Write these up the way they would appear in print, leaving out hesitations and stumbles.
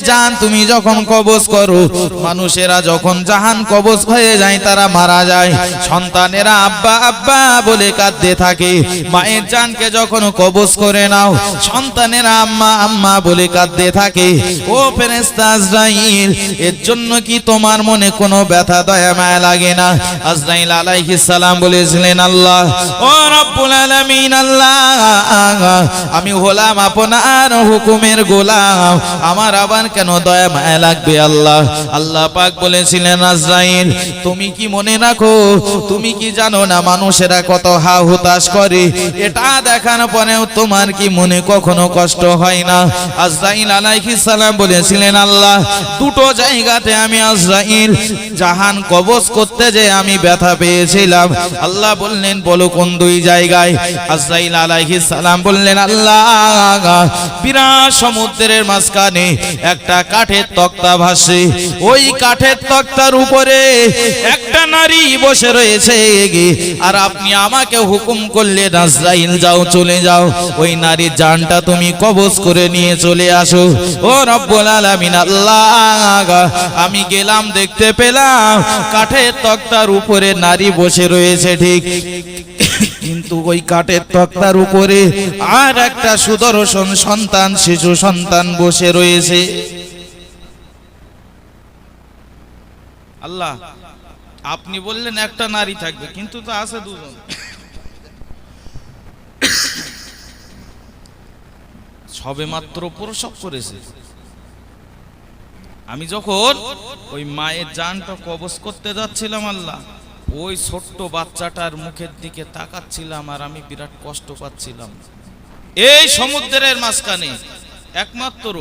জান তুমি যখন কবজ করো, মানুষেরা যখন জাহান কবজ হয়ে যায় তারা মারা যায়, সন্তানেরা আব্বা আব্বা বলে কাঁদতে থাকে। মায়ের জানকে যখন কবজ করে নাও, সন্তানেরা আম্মা আম্মা বলে কাঁদতে থাকে। ও ফেরেশতা আজরাইল, এর জন্য কি তোমার মনে কোনো ব্যথা দয়া মায়া লাগে না? আজরাইল আলাইহিস সালাম বলেছিলেন, আল্লাহ ও রব্বুল আলামিন, আল্লাহ আমি হলাম আপনার হুকুমের গোলাম, আমার আবার কেন দয়া মায়া লাগবে আল্লাহ? আল্লাহ পাক বলেছিলেন, আজরাইল তুমি কি মনে রাখো, তুমি কি জানো না মানুষেরা কত হা হুতাশ করে? এটা দেখার পরেও তোমার কি মনে কখনো কষ্ট হয় না? আজরাইল আলাইহিস সালাম বলেছিলেন, আল্লাহ দুটো জায়গাতে আমি আজরাইল জাহান কবজ করতে যে আমি ব্যথা পেয়েছিলাম। আল্লাহ বললেন, বলো কোন দুই জায়গায়? আজরাইল আলাইহিস সালাম বললেন, আল্লাহ বিরাট সমুদ্রের মাঝখানে একটা কাঠের তক্তা ভাসে, ওই কাঠের তক্তার উপরে একটা নারী বসে রয়েছে, আর আপনি আমাকে হুকুম করলেন, আজরাইল যাও চলে যাও, ওই নারীর জানটা তুমি কবজ করে নিয়ে চলে আসো। ও রব্বুল আলামিন, আল্লাহ আমি গেলাম, দেখতে পেলাম কাঠের তক্তার উপরে নারী বসে রয়েছে ঠিক, কিন্তু ওই কাঠের তক্তার উপরে আর একটা সুদর্শন সন্তান, শিশু সন্তান বসে রয়েছে। আল্লাহ আপনি বললেন একটা নারী থাকবে, কিন্তু তো আছে দুজন। সবে মাত্র প্রসব করেছে। আমি যখন ওই মায়ের জানটা কবজ করতে যাচ্ছিলাম, আল্লাহ ওই ছোট্ট বাচ্চাটার মুখের দিকে তাকাচ্ছিলাম, আর আমি বিরাট কষ্ট পাচ্ছিলাম। এই সমুদ্রের মাঝখানে একমাত্র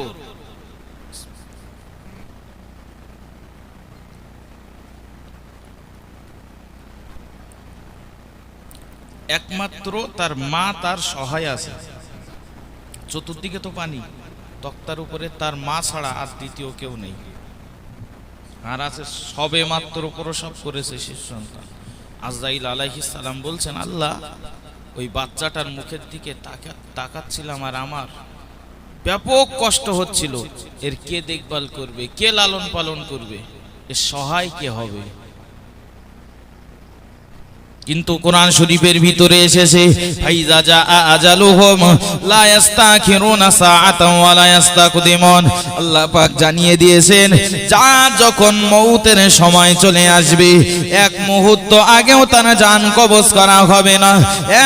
তার মা তার সহায় আছে, চতুর্দিকে তো পানি, তক্তার উপরে তার মা ছাড়া আর দ্বিতীয় কেউ নেই। আর আছে সবে মাত্র প্রসব করেছে শিশু সন্তান। আজরাইল আলাইহিস সালাম বলছেন, আল্লাহ ওই বাচ্চাটার মুখের দিকে তাকাচ্ছিলাম, আর আমার ব্যাপক কষ্ট হচ্ছিল। এর কে দেখভাল করবে, কে লালন পালন করবে, এর সহায় কে হবে? কিন্তু কোরআন শরীফের ভিতরে এসেছে, ফাইজা জা আজালুহুম লা ইস্তাখিরুনা সাআতান ওয়া লা ইস্তাকদিমুন। আল্লাহ পাক জানিয়ে দিয়েছেন, যার যখন মউতের সময় চলে আসবে, এক মুহূর্ত আগেও তার জান কবজ করা হবে না,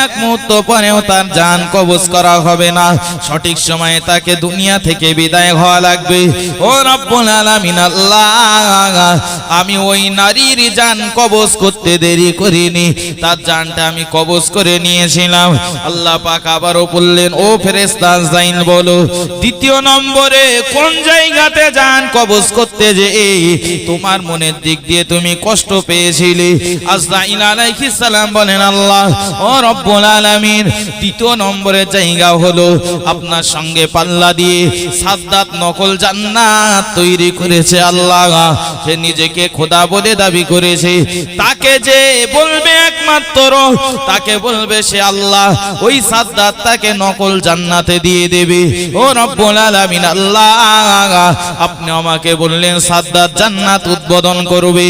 এক মুহূর্ত পরেও তার জান কবজ করা হবে না। সঠিক সময়ে তাকে দুনিয়া থেকে বিদায় হওয়া লাগবে। ও রব্বুল আলামিন, আল্লাহ আমি ওই নারীর জান কবজ করতে দেরি করিনি, তার জানটা আমি কবজ করে নিয়েছিলাম। আল্লাহ পাক আবারও বললেন, ও ফেরেশতা আজরাইল বলো দ্বিতীয় নম্বরে কোন জায়গাতে জান কবজ করতে যে তোমার মনের দিক দিয়ে তুমি কষ্ট পেয়েছিলে? আজরাইল আলাইহিস সালাম বলেন, আল্লাহ ও রব্বুল আলামিন দ্বিতীয় নম্বরের জায়গা হলো আপনার সঙ্গে পাল্লা দিয়ে সাদ্দাত নকল জান্নাত তৈরি করেছে। আল্লাহ সে নিজেকে খোদা বলে দাবি করেছে, তাকে যে বলবে একমাত্র তাকে বলবে সে আল্লাহ, ওই সাদ্দাত তাকে নকল জান্নাতে দিয়ে দেবে। ও রব্বুল আলামিন, আল্লাহ আপনি আমাকে বললেন সাদ্দাত জান্নাত উদ্বোধন করবে,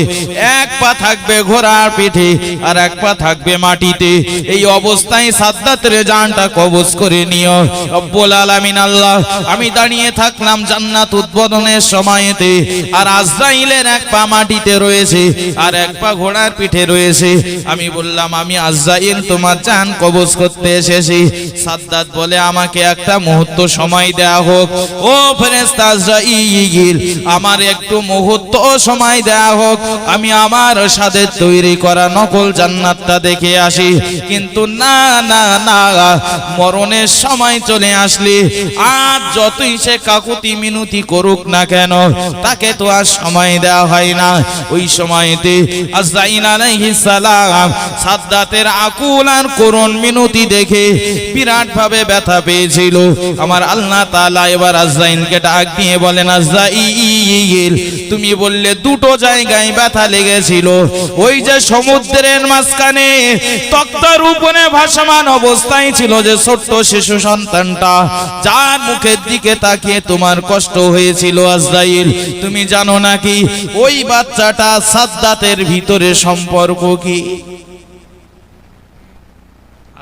এক পা থাকবে ঘোড়ার পিঠে আর এক পা থাকবে মাটিতে, এই অবস্থায় সাদ্দাতের জানটা কবজ করে নিও। রব্বুল আলামিন, আল্লাহ আমি দাঁড়িয়ে থাকলাম জান্নাত উদ্বোধনের সময়তে, আর আজরাইলের এক পা মাটিতে রয়েছে আর এক পা ঘোড়ার পিঠে রয়েছে। আমি বললাম, আমি আজরাইল তোমার জান কবজ করতে এসেছি। সাদ্দাত বলে, আমাকে একটা মুহূর্ত সময় দেয়া হোক। ও ফেরেশতা আজরাইল, আমার একটু মুহূর্ত সময় দেয়া হোক, আমি আমার সাথে তৈরি করা নকল জান্নাতটা দেখে আসি। কিন্তু না না না, মরণের সময় চলে আসলে আর যতই সে কাকুতি মিনতি করুক না কেন, তাকে তো আর সময় দেওয়া হয় না। ওই সময়তে আজরাইল আলাইহিস সালাম সাদ্দাতের আকুল আর করুণ মিনতি দেখে বিরাট ভাবে ব্যথা পেয়েছিল। আমার আল্লাহ তাআলা এবার আজরাইলকে ডাক দিয়ে বলেন, আজরাইল তুমি বললে দুটো জায়গায় ব্যথা লেগেছিল, ওই যে সমুদ্রের মাঝখানে তক্তার উপরে ভাসমান অবস্থায় ছিল যে ছোট্ট শিশু সন্তানটা, যার মুখের দিকে তাকিয়ে তোমার কষ্ট হয়েছিল আজরাইল, তুমি জানো নাকি ওই বাচ্চাটা সাদ্দাতের ভিতরে সম্পর্ক কি?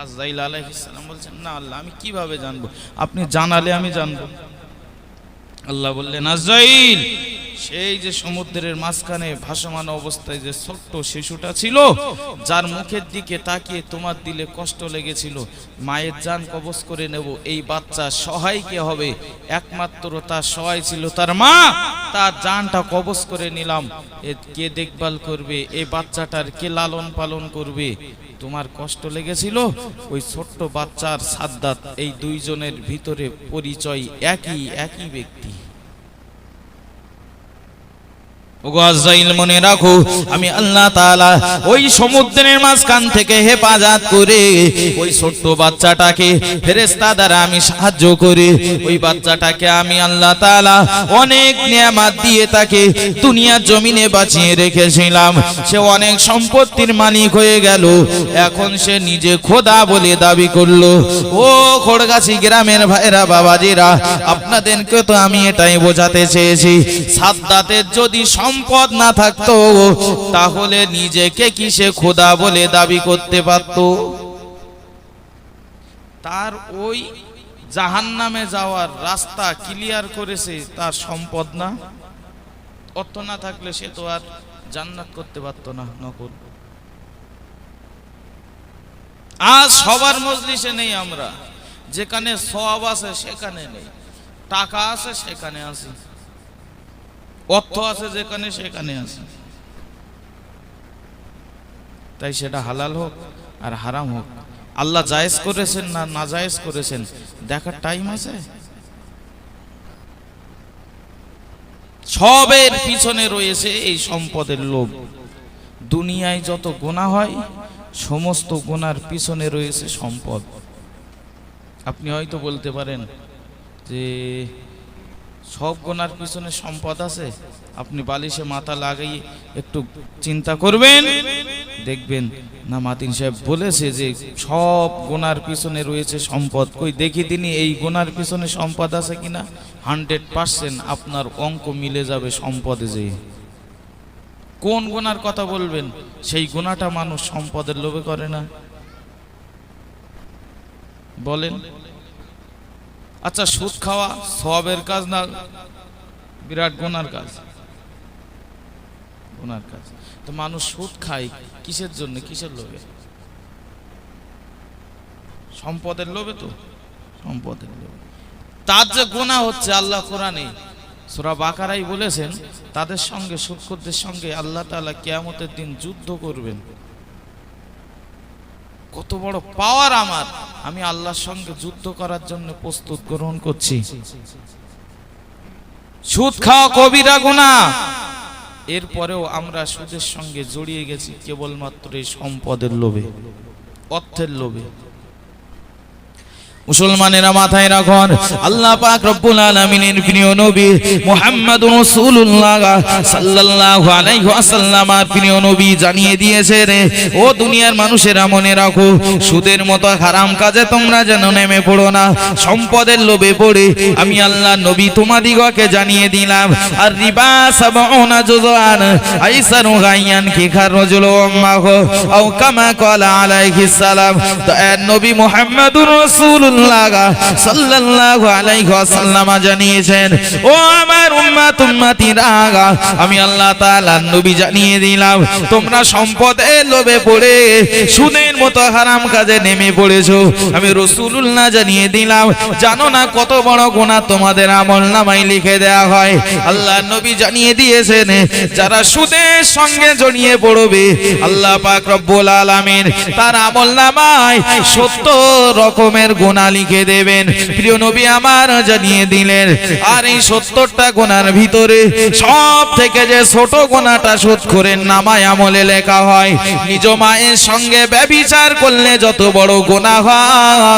আজরাইল আলাইহিস সালাম বলছেন, না আল্লাহ আমি কিভাবে জানবো, আপনি জানালে আমি জানবো। আল্লাহ বললেন, আজরাইল সেই যে সমুদ্রের মাঝখানে ভাসমান অবস্থায় যে ছোট্ট শিশুটা ছিল, যার মুখের দিকে তাকিয়ে তোমার দিলে কষ্ট লেগেছিল, মায়ের জান কবজ করে নেব, এই বাচ্চা সহায় কে হবে? একমাত্র তার সহায় ছিল তার মা, তার জানটা কবজ করে নিলাম, কে দেখভাল করবে, এই বাচ্চাটার কে লালন পালন করবে? তোমার কষ্ট লেগেছিল, ওই ছোট্ট বাচ্চার সাদ্দাত, এই দুইজনের ভিতরে পরিচয় একই ব্যক্তি। ওগো আজরাইল মনে রাখো, আমি আল্লাহ তাআলা ওই সমুদ্রের মাঝখান থেকে হেফাজত করে ওই ছোট্ট বাচ্চাটাকে ফেরেশতা দ্বারা আমি সাহায্য করে ওই বাচ্চাটাকে আমি আল্লাহ তাআলা অনেক নিয়ামত দিয়ে তাকে দুনিয়ার জমিনে বাঁচিয়ে রেখেছিলাম। সে অনেক সম্পত্তির মালিক হয়ে গেল, এখন সে নিজে খোদা বলে দাবি করলো। ও খড়গাছি গ্রামের ভাইরা বাবাজিরা, আপনাদেরকে তো আমি এটাই বোঝাতে চেয়েছি, সাদ্দাতের যদি সম্পদ না থাকতো তাহলে নিজেকে কি সে খোদা বলে দাবি করতে পারত? তার ওই জাহান্নামে যাওয়ার রাস্তা ক্লিয়ার করেছে তার সম্পদ না, অর্থ না থাকলে সে তো আর জান্নাত করতে পারত না। নকল আজ সবার মজলিসে নেই আমরা, যেখানে সওয়াব আছে সেখানে নেই, টাকা আছে সেখানে আছে, অর্থ আছে যেখানে সেখানে আছে। তাই সেটা হালাল হোক আর হারাম হোক, আল্লাহ জায়েজ করেছেন না নাজায়েজ করেছেন দেখার টাইম আছে? সবের পিছনে রয়েছে এই সম্পদের লোভ। দুনিয়ায় যত গুনাহ হয় সমস্ত গুনার পিছনে রয়েছে সম্পদ। আপনি হয়তো বলতে পারেন যে সব গুনার পিছনে সম্পদ আছে, আপনি বালিশে মাথা লাগিয়ে একটু চিন্তা করবেন, দেখবেন না মাতিন সাহেব বলেছে যে সব গুনার পিছনে রয়েছে সম্পদ। কই দেখি তিনি এই গুনার পিছনে সম্পদ আছে কিনা। 100% আপনার অঙ্ক মিলে যাবে সম্পদে। যে কোন গুনার কথা বলবেন সেই গুনাহটা মানুষ সম্পদের লোভে করে না, বলেন? আচ্ছা, সুদ খাওয়া সওয়াবের কাজ না বিরাট গুনার কাজ? গুনার কাজ। তো মানুষ সুদ খায় কিসের জন্য, কিসের লোভে? সম্পদের লোভে। তো সম্পদের লোভে তার যে গুনাহ হচ্ছে, আল্লাহ কোরআনে সূরা বাকারায় বলেছেন তাদের সঙ্গে সুদখোরদের সঙ্গে আল্লাহ তাআলা কিয়ামতের দিন যুদ্ধ করবেন। কত বড় পাওয়ার আমার, আমি আল্লাহর সঙ্গে যুদ্ধ করার জন্য প্রস্তুত গ্রহণ করছি। সুদ খাওয়া কবিরা গুনাহ, এরপরেও আমরা সুদের সঙ্গে জড়িয়ে গেছি কেবলমাত্র এই সম্পদের লোভে, অর্থের লোভে। মুসলমানেরা মাথায় রাখুন, আল্লাহ পাক রব্বুল আলামিনের প্রিয় নবী মুহাম্মদুর রাসূলুল্লাহ সাল্লাল্লাহু আলাইহি ওয়াসাল্লামের প্রিয় নবী জানিয়ে দিয়েছেন, ও দুনিয়ার মানুষেরা মনে রাখো, সুদের মতো হারাম কাজে তোমরা যেন নেমে পড়ো না। সম্পদের লোভে পড়ে আমি আল্লাহ নবী তোমাদিগকে জানিয়ে দিলাম, আর রিবা সাবউনা জুযান আইসারু গায়ান কি খার রাজুল উম্মাহু আও কামা ক্বালা আলাইহিস সালাম। তো নবী মুহাম্মদুর রাসূলুল্লাহ সাল্লাল্লাহু আলাইহি ওয়াসাল্লাম জানিয়েছেন, ও আমার উম্মত উম্মতিরা, আমি আল্লাহ তাআলা নবী জানিয়ে দিলাম, তোমরা সম্পদের লোভে পড়ে সুদের মতো হারাম কাজে নেমে পড়েছো। আমি রাসূলুল্লাহ জানিয়ে দিলাম, জানো না কত বড় গুনাহ তোমাদের আমলনামায় লিখে দেয়া হয়। আল্লাহ নবী জানিয়ে দিয়েছেন, যারা সুদের সঙ্গে জড়িয়ে পড়বে আল্লাহ পাক রব্বুল আলামিন তার আমলনামায় 70 রকমের গুনাহ গুনাহ লিখে দেবেন। প্রিয় নবী আমার জানিয়ে দিলেন, আর এই 70টা গুনার ভিতরে সব থেকে যে ছোট গুনাহটা সুদ করে নামায় আমলে লেখা হয়, নিজ মায়ের সঙ্গে ব্যভিচার করলে যত বড় গুনাহ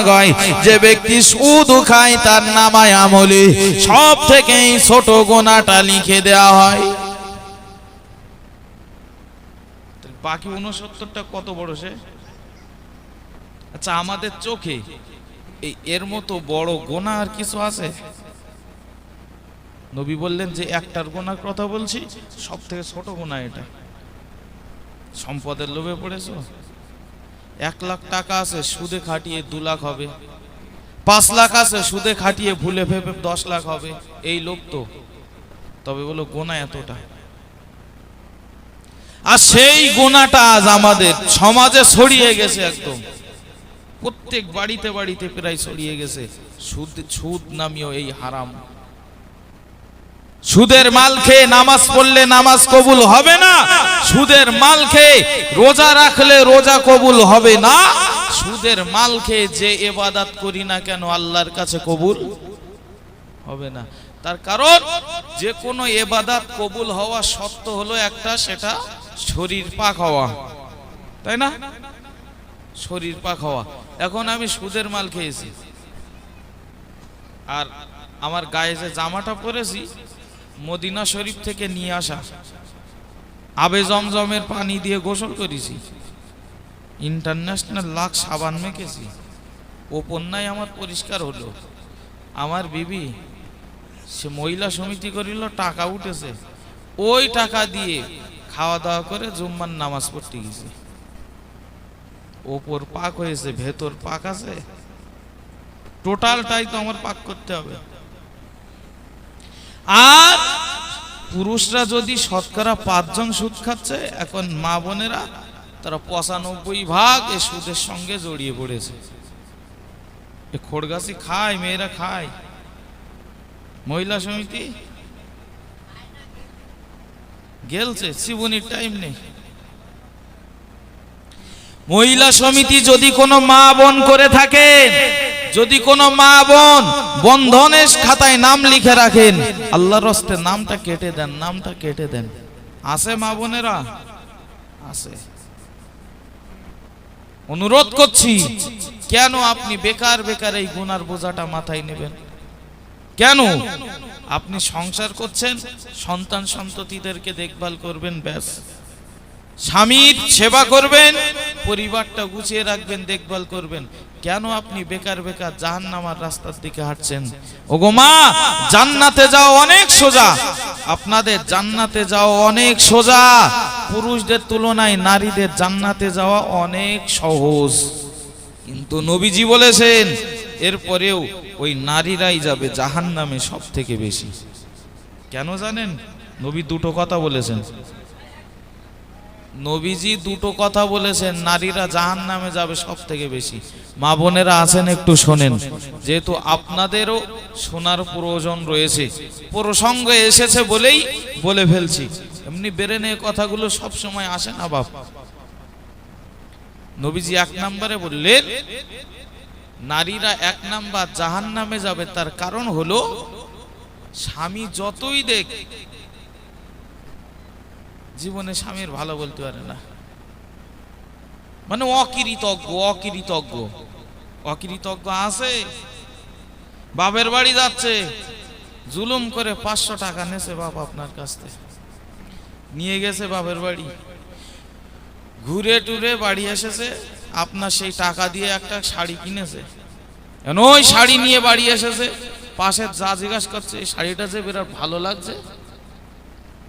হয়, যে ব্যক্তি সুদ খায় তার নামায় আমলে সব থেকে ছোট গুনাহটা লিখে দেওয়া হয়। বাকি 69টা কত বড় সে? আচ্ছা, আমাদের চোখে এর মতো বড় গুনাহ আর কিছু আছে? নবী বললেন যে একটার গুনার কথা বলছি, সব থেকে ছোট গুনাহ এটা। সম্পদের লোভে পড়েছো, 1 লাখ টাকা আছে সুদে খাটিয়ে 2 লাখ হবে, 5 লাখ আছে সুদে খাটিয়ে ভুলে ভেবে 10 লাখ হবে, এই লোভ তো। তবে বলো গুনাহ এতটা, আর সেই গুনাহটা আজ আমাদের সমাজে ছড়িয়ে গেছে, একদম প্রত্যেক বাড়িতে বাড়িতে প্রায় ছড়িয়ে গেছে। সুদ নামীয় এই হারাম। সুদের মাল খেয়ে নামাজ পড়লে নামাজ কবুল হবে না, সুদের মাল খেয়ে রোজা রাখলে রোজা কবুল হবে না, সুদের মাল খেয়ে যে ইবাদত করি না কেন আল্লাহর কাছে কবুল হবে না। তার কারণ যে কোনো ইবাদত কবুল হওয়া শর্ত হলো একটা, সেটা শরীর পাক হওয়া, তাই না? শরীর পাক হওয়া। এখন আমি সুদের মাল খেয়েছি, আর আমার গায়ে যে জামাটা পরেছি মদিনা শরীফ থেকে নিয়ে আসা, আবে জমজমের পানি দিয়ে গোসল করেছি, ইন্টারন্যাশনাল লাক্স সাবান মেখেছি, ও পণ্যায় আমার পরিষ্কার হলো। আমার বিবি সে মহিলা সমিতি করিল, টাকা উঠেছে, ওই টাকা দিয়ে খাওয়া দাওয়া করে জুম্মার নামাজ পড়তে গেছি। ওপর পাক হয়েছে, ভেতর পাক আছে, টোটালটাই তো আমার পাক করতে হবে। আর পুরুষরা যদি শতকরা 5 জন সুদ খাচ্ছে, এখন মা বোনেরা তারা 95% এ সুদের সঙ্গে জড়িয়ে পড়েছে। এ খড়গাছি খায়, মেয়েরা খায়, মহিলা সমিতি গেলছে, জীবনের টাইম নেই। মহিলা সমিতি যদি কোনো মা বোন করে থাকে, যদি কোনো মা বোন বন্ধনের খাতায় নাম লিখে রাখেন, আল্লাহর রাস্তে নামটা কেটে দেন, নামটা কেটে দেন। আছে মা বোনেরা? আছে। অনুরোধ করছি, কেন আপনি বেকার বেকার এই গুনার বোঝাটা মাথায় নেবেন? কেন? আপনি সংসার করছেন, সন্তান সন্ততিদেরকে দেখভাল করবেন, ব্যাস। স্বামীর সেবা করবেন, পরিবারটা গুছিয়ে রাখবেন, দেখভাল করবেন। কেন আপনি বেকার বেকার জাহান্নামের রাস্তার দিকে হাঁটছেন? ওগো মা, জান্নাতে যাও অনেক সোজা, আপনাদের জান্নাতে যাওয়া অনেক সোজা। পুরুষদের তুলনায় নারীদের জান্নাতে যাওয়া অনেক সহজ। কিন্তু নবীজি বলেছেন এরপরেও ওই নারীরাই যাবে জাহান্নামে সব থেকে বেশি। কেন জানেন? নবী দুটো কথা বলেছেন। নবীজি দুটো কথা বলেছেন, নারীরা জাহান্নামে যাবে সব থেকে বেশি। মা বোনেরা আছেন, একটু শোনেন, যেহেতু আপনাদেরও শোনার প্রয়োজন রয়েছে, প্রসঙ্গ এসেছে বলেই বলে ফেলছি। এমনি বেরেনে কথাগুলো সব সময় আসে না বাপ। নবীজি 1 নম্বরে বললেন নারীরা 1 নাম্বার জাহান্নামে যাবে, তার কারণ হলো স্বামী যতই দেখ জীবনে স্বামীর ভালো বলতে পারে না, মানে অকৃতজ্ঞ। অকৃতজ্ঞ অকৃতজ্ঞ আছে। বাপের বাড়ি যাচ্ছে, জুলুম করে 500 টাকা নেছে বাপ আপনার কাছ থেকে, নিয়ে গেছে বাপের বাড়ি, ঘুরে টুরে বাড়ি এসেছে, আপনার সেই টাকা দিয়ে একটা শাড়ি কিনেছে, ওই শাড়ি নিয়ে বাড়ি এসেছে, পাশে যা জিজ্ঞাসা করছে এই শাড়িটা যে বিরাট ভালো লাগছে,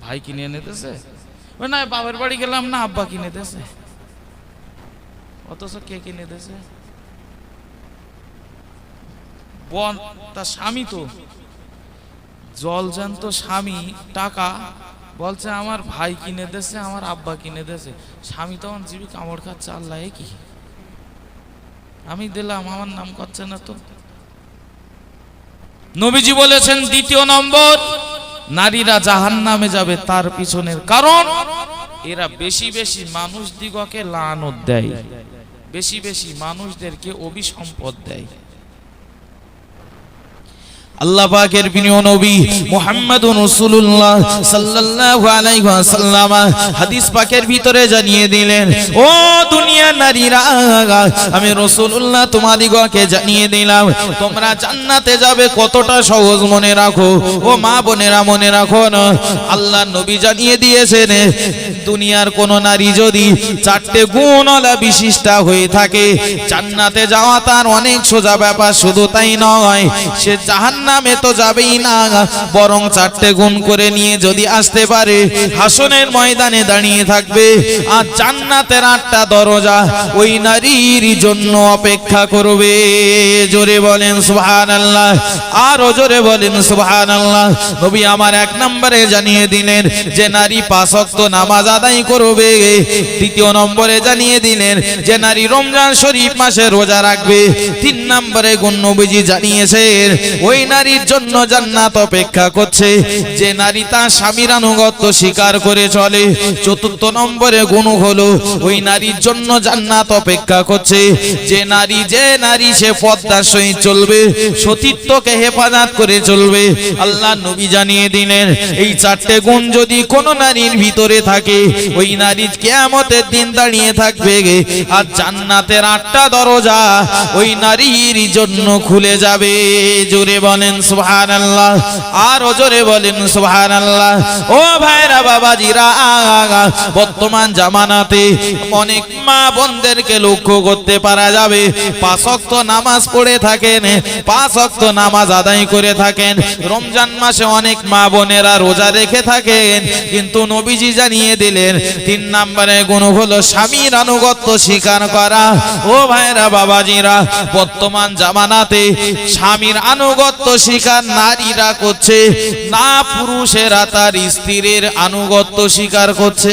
ভাই কিনে এনে দিয়েছে, না বাপের বাড়ি গেলাম না আব্বা কিনে দিয়েছে, অথচ কে কিনে দিয়েছে? বোন, তার স্বামী তো জলজান্ত স্বামী, টাকা বলছে আমার ভাই কিনে দিয়েছে, আমার আব্বা কিনে দিয়েছে। স্বামী তখন জীবী কামড় খাচ্ছে, আল্লাহ এ কি, আমি দিলাম, আমার নাম করছে না তো। নবীজি বলেছেন 2 নম্বর, নারীরা জাহান্নামে যাবে তার পিছনের কারণ এরা বেশি বেশি মানুষ দিগকে লানত দেয়, বেশি বেশি মানুষদেরকে অভিসম্পদ দেয়। আল্লাহ পাকের প্রিয় নবী মুহাম্মদুর রাসূলুল্লাহ সাল্লাল্লাহু আলাইহি ওয়াসাল্লাম হাদিস পাকের ভিতরে জানিয়ে দিলেন, ও দুনিয়ার নারীরা, আমি রাসূলুল্লাহ তোমাদিগকে জানিয়ে দিলাম তোমরা জান্নাতে যাবে কতটা সহজ মনে রাখো। ও মা বোনেরা মনে রাখো না, আল্লাহর নবী জানিয়ে দিয়েছেন দুনিয়ার কোন নারী যদি চারটে গুণওয়ালা বিশিষ্টা হয়ে থাকে জান্নাতে যাওয়া তার অনেক সোজা ব্যাপার। শুধু তাই নয়, সে জাহান্নামে তো যাবেই না, বরং চারটে গুণ করে নিয়ে যদি আসতে পারে হাসনের ময়দানে দাঁড়িয়ে থাকবে আর জান্নাতের 8টা দরজা ওই নারীর জন্য অপেক্ষা করবে। জোরে বলেন সুবহানাল্লাহ, আরো জোরে বলেন সুবহানাল্লাহ। নবী আমার 1 নম্বরে জানিয়ে দিলেন যে নারী 5 ওয়াক্ত নামাজ আদায় করবে। দ্বিতীয় নম্বরে জানিয়ে দিলেন যে নারী রমজান শরীফ মাসে রোজা রাখবে। 3 নম্বরে গুণ নবীজি জানিয়েছেন ওই নারীর জন্য জান্নাত অপেক্ষা করছে যে নারী তার স্বামীর আনুগত্য স্বীকার করে চলে। 4র্থ নম্বরে গুণ হলো ওই নারীর জন্য জান্নাত অপেক্ষা করছে যে নারী সে পর্দার সহিত চলবে, সতীত্বকে হেফাজত করে চলবে। আল্লাহ নবী জানিয়ে দিলেন এই 4টে গুণ যদি কোন নারীর ভিতরে থাকে ওই নারী কিয়ামতের দিন দাঁড়িয়ে থাকবে আর জান্নাতের 8টা দরজা ওই নারীর জন্য খুলে যাবে। জোরে বলেন সুবহানাল্লাহ, আরো জোরে বলেন সুবহানাল্লাহ। ও ভাইরা বাবাজিরা, বর্তমান জামানাতে অনেক মা বোনদেরকে লক্ষ্য করতে পারা যাবে 5 ওয়াক্ত নামাজ পড়ে থাকেন, 5 ওয়াক্ত নামাজ আদায় করে থাকেন। রমজান মাসে অনেক মা বোনেরা রোজা রেখে থাকেন, কিন্তু নবীজি জানিয়ে দিলেন 3 নম্বরে গুণ হলো স্বামীর আনুগত্য স্বীকার করা। ও ভাইরা বাবাজিরা, বর্তমান জামানাতে স্বামীর আনুগত্য স্বীকার নারীরা করছে না পুরুষেরা তার স্ত্রীর আনুগত্য স্বীকার করছে?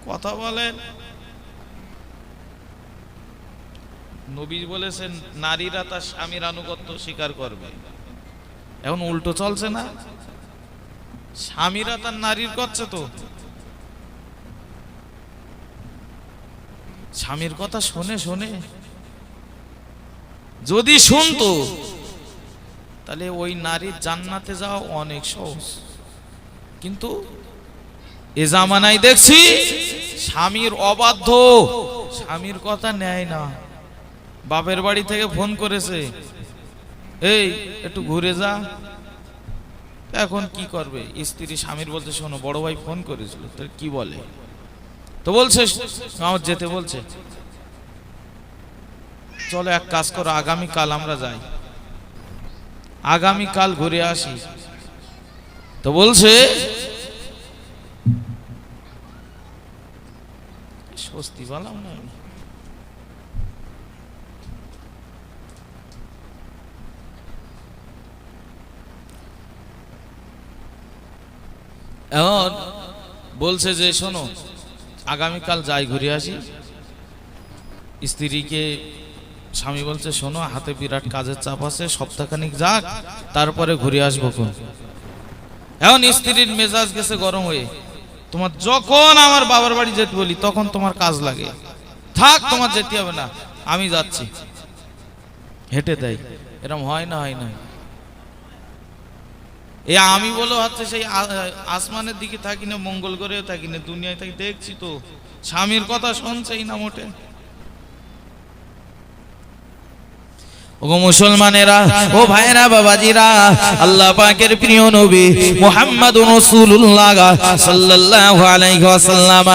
কথা বলেন। নবী বলেছেন নারীরা তার স্বামীর আনুগত্য স্বীকার করবে, এখন উল্টো চলছে না? স্বামীরা তার নারীর করছে তো। স্বামীর কথা শুনে শুনে যদি শুনতো তাহলে ওই নারীর জান্নাতে যাওয়া অনেক সহজ। কিন্তু এ জামানায় দেখছি স্বামীর অবাধ্য, স্বামীর কথা নেয় না। বাপের বাড়ি থেকে ফোন করেছে, এই একটু ঘুরে যা। এখন কি করবে? স্ত্রী স্বামীর বলছে শোনো বড় ভাই ফোন করেছিল, তো কি বলে? তো বলছে আমার যেতে বলছে। চলো এক কাজ করো, আগামীকাল আমরা যাই, আগামীকাল ঘুরে আসি। তো বলছে স্বস্তি বললাম না। এখন বলছে যে শোনো আগামীকাল যাই ঘুরে আসি। স্ত্রীকে স্বামী বলছে শোনো হাতে বিরাট কাজের চাপ আছে, সপ্তাহখানিক যাক তারপরে ঘুরে আসবো। এখন স্ত্রীর মেজাজ গেছে গরম হয়ে, তোমার যখন আমার বাবার বাড়ি যেতে বলি তখন তোমার কাজ লাগে, থাক তোমার যেতে হবে না, আমি যাচ্ছি। হেঁটে দেয়। এরকম হয় না? হয় না? এ আমি বলো হচ্ছে সেই আসমানের দিকে থাকি না, মঙ্গল গ্রহেও থাকি না, দুনিয়ায় থাকি, দেখছি তো স্বামীর কথা শুনছেই না মোটে। ও মুসলমানেরা, ও ভাইরা বাবাজিরা, আল্লাহ পাকের প্রিয় নবী মুহাম্মদুর রাসূলুল্লাহ সাল্লাল্লাহু আলাইহি ওয়াসাল্লাম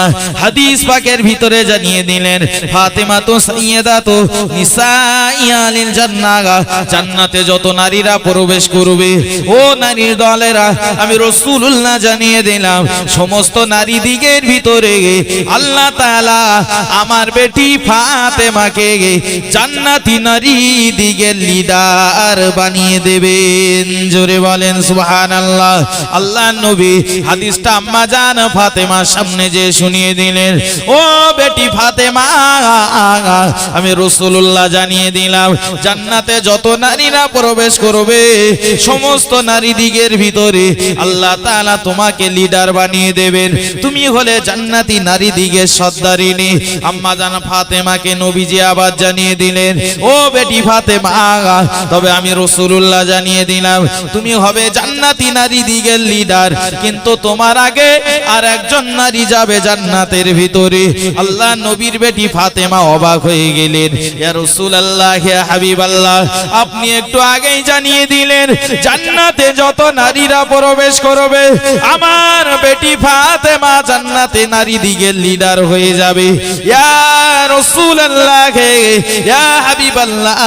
হাদিস পাকের ভিতরে জানিয়ে দিলেন ফাতেমা তো সাইয়্যিদাতু নিসাই আলিল জান্নাহ, জান্নাতে যত নারীরা প্রবেশ করবে ও নারীর দলেরা আমি রাসূলুল্লাহ জানিয়ে দিলাম সমস্ত নারী দিগের ভিতরে আল্লাহ তাআলা আমার বেটি ফাতেমাকে জান্নাতি নারী দিকে লিডার বানিয়ে দেবেন। জোরে বলেন সুবহানাল্লাহ। আল্লাহর নবী হাদিসটা আম্মা জান ফাতেমার সামনে যে শুনিয়ে দিলেন, ও বেটি ফাতেমা আমি রাসূলুল্লাহ জানিয়ে দিলাম জান্নাতে যত নারীরা প্রবেশ করবে সমস্ত নারী দিগের ভিতরে আল্লাহ তাআলা তোমাকে লিডার বানিয়ে দেবেন, তুমি হলে জান্নাতি নারী দিগের সর্দারিনী। আম্মা জান ফাতেমাকে নবীজি আবার জানিয়ে দিলেন, ও বেটি ফাতেমা ফাতেমা, তবে আমি রাসূলুল্লাহ জানিয়ে দিলাম তুমি হবে জান্নাতি নারী দিগের লিডার, কিন্তু তোমার আগে আর একজন নারী যাবে জান্নাতের ভিতরে। আল্লাহ নবীর বেটি ফাতেমা অবাক হয়ে গেলেন, ইয়া রাসূলুল্লাহ, ইয়া হাবিবাল্লাহ, আপনি একটু আগেই জানিয়ে দিলেন জান্নাতে যত নারীরা প্রবেশ করবে আমার বেটি ফাতেমা জান্নাতে নারী দিগের লিডার হয়ে যাবে। ইয়া রাসূলুল্লাহ, ইয়া হাবিবাল্লাহ,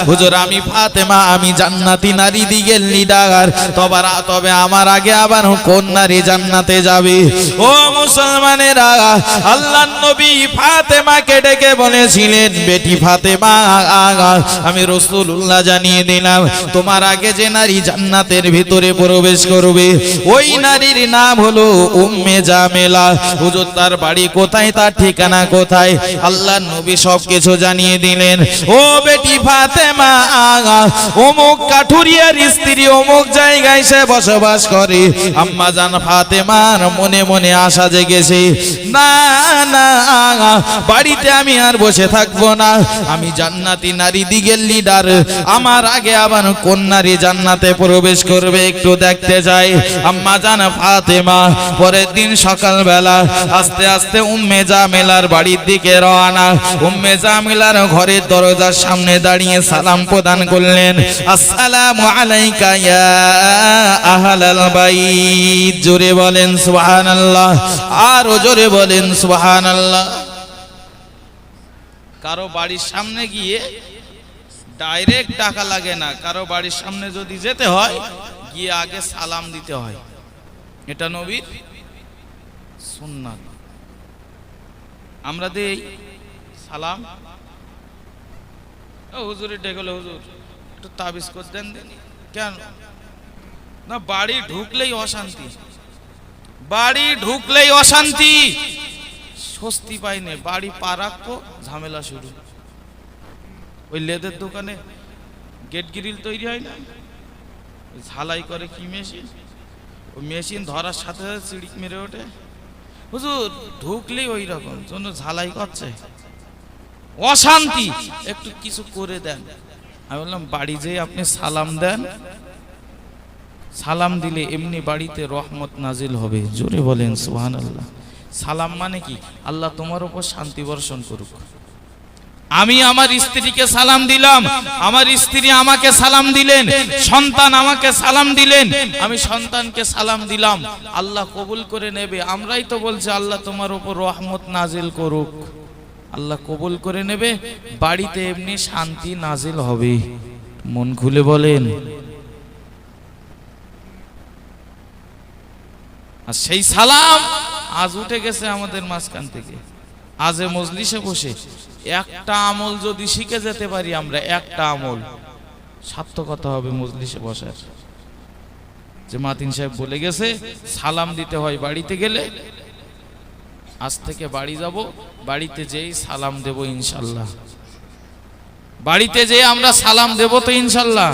হুজুর আমি ফাতেমা, আমি জান্নাতি নারী দিগের লিডার, তবে আমার আগে আবার কোন নারী জান্নাতে যাবে? ও মুসলমানেরা, আল্লাহর নবী ফাতেমাকে ডেকে বলেছিলেন বেটি ফাতেমা, আমি রাসূলুল্লাহ জানিয়ে দিলাম তোমার আগে যে নারী জান্নাতের ভিতরে প্রবেশ করবে ওই নারীর নাম হলো উম্মে জামেলা। হুজুর তার বাড়ি কোথায়, তার ঠিকানা কোথায়? আল্লাহর নবী সবকিছু জানিয়ে দিলেন। ও বেটি ফাতেমা, অমুক কাঠুরিয়ার স্ত্রী অমুক জায়গায় সে বসবাস করে। আম্মা জান ফাতেমার মনে মনে আশা জেগেছে, না না, বাড়িতে আমি আর বসে থাকবো না, আমি জান্নাতি নারী দিগের লিডার, আমার আগে আবার কোন নারী জান্নাতে প্রবেশ করবে একটু দেখতে যাই। আম্মা জান ফাতেমা পরের দিন সকালবেলা আস্তে আস্তে উম্মে জামেলার বাড়ির দিকে রওনা। উম্মে জামেলার ঘরের দরজার সামনে দাঁড়িয়ে সালাম প্রদান করলেন, আসসালামু আলাইকা ইয়া আহলাল বাইত। জোরে বলেন সুবহানাল্লাহ, আরো জোরে বলেন সুবহানাল্লাহ। কারো বাড়ির সামনে গিয়ে ডাইরেক্ট ডাকা লাগে না, কারো বাড়ির সামনে যদি যেতে হয় গিয়ে আগে সালাম দিতে হয়, এটা নবীর সুন্নাত। আমরা দেই সালাম, ও হুজুরে ডেকে, হুজুর একটু তাবিজ করে দেন। কেন না, বাড়ি ঢুকলেই অশান্তি, বাড়ি ঢুকলেই অশান্তি, স্বস্তি পাইনি, বাড়ি পা রাখবো ঝামেলা শুরু। ওই লেদের দোকানে গেট গ্রিল তৈরি হয় না, ঝালাই করে কি মেশিন, ওই মেশিন ধরার সাথে সাথে চিড়িক মেরে ওঠে। হুজুর ঢুকলেই ওই রকম জন্য ঝালাই করছে, অশান্তি, একটু কিছু করে দেন। আমি বললাম বাড়ি যেয়ে আপনি সালাম দেন, সালাম দিলে এমনি বাড়িতে রহমত নাজিল হবে। জোরে বলেন সুবহানাল্লাহ। সালাম মানে কি? আল্লাহ তোমার উপর শান্তি বর্ষণ করুক। আমি আমার স্ত্রীকে সালাম দিলাম, আমার স্ত্রী আমাকে সালাম দিলেন, সন্তান আমাকে সালাম দিলেন, আমি সন্তানকে সালাম দিলাম, আল্লাহ কবুল করে নেবে। আমরাই তো বলছি আল্লাহ তোমার উপর রহমত নাজিল করুক, আল্লাহ কবুল করে নেবে, বাড়িতে এমনি শান্তি নাজিল হবে। মন খুলে বলেন। আর সেই সালাম আজ উঠে গেছে আমাদের মাঝখান থেকে। আজে মজলিসে বসে একটা আমল যদি শিখে যেতে পারি আমরা, একটা আমল, সার্থকতা হবে মজলিসে বসার। যে মাতিন সাহেব বলে গেছে সালাম দিতে হয় বাড়িতে গেলে, আজ থেকে বাড়ি যাব, বাড়িতে যেই সালাম দেব ইনশাল্লাহ, বাড়িতে যেয়ে আমরা সালাম দেব তো ইনশাল্লাহ।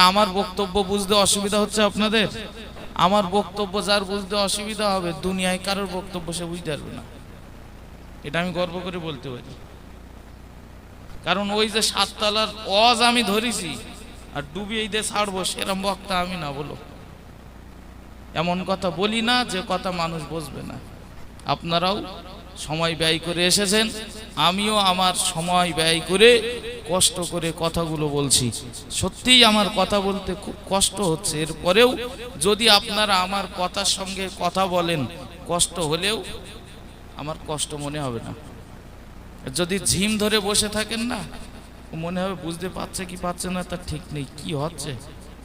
আমার বক্তব্য বুঝতে অসুবিধা হচ্ছে আপনাদের? আমার বক্তব্য যার বুঝতে অসুবিধা হবে, দুনিয়ায় কারোর বক্তব্য সে বুঝতে পারবে না, এটা আমি গর্ব করে বলতে পারি। কারণ ওই যে 7 তলার ওয়াজ আমি ধরেছি আর ডুবিয়ে দিয়ে ছাড়বো, সেরকম বক্তা আমি না। বলো, এমন কথা বলি না যে কথা মানুষ বুঝবে না। আপনারাও সময় ব্যয় করে এসেছেন, আমিও আমার সময় ব্যয় করে কষ্ট করে কথাগুলো বলছি। সত্যিই আমার কথা বলতে খুব কষ্ট হচ্ছে, এরপরেও যদি আপনারা আমার কথার সঙ্গে কথা বলেন, কষ্ট হলেও আমার কষ্ট মনে হবে না। যদি ঝিম ধরে বসে থাকেন না, মনে হবে বুঝতে পারছে কি পাচ্ছে না তার ঠিক নেই, কি হচ্ছে,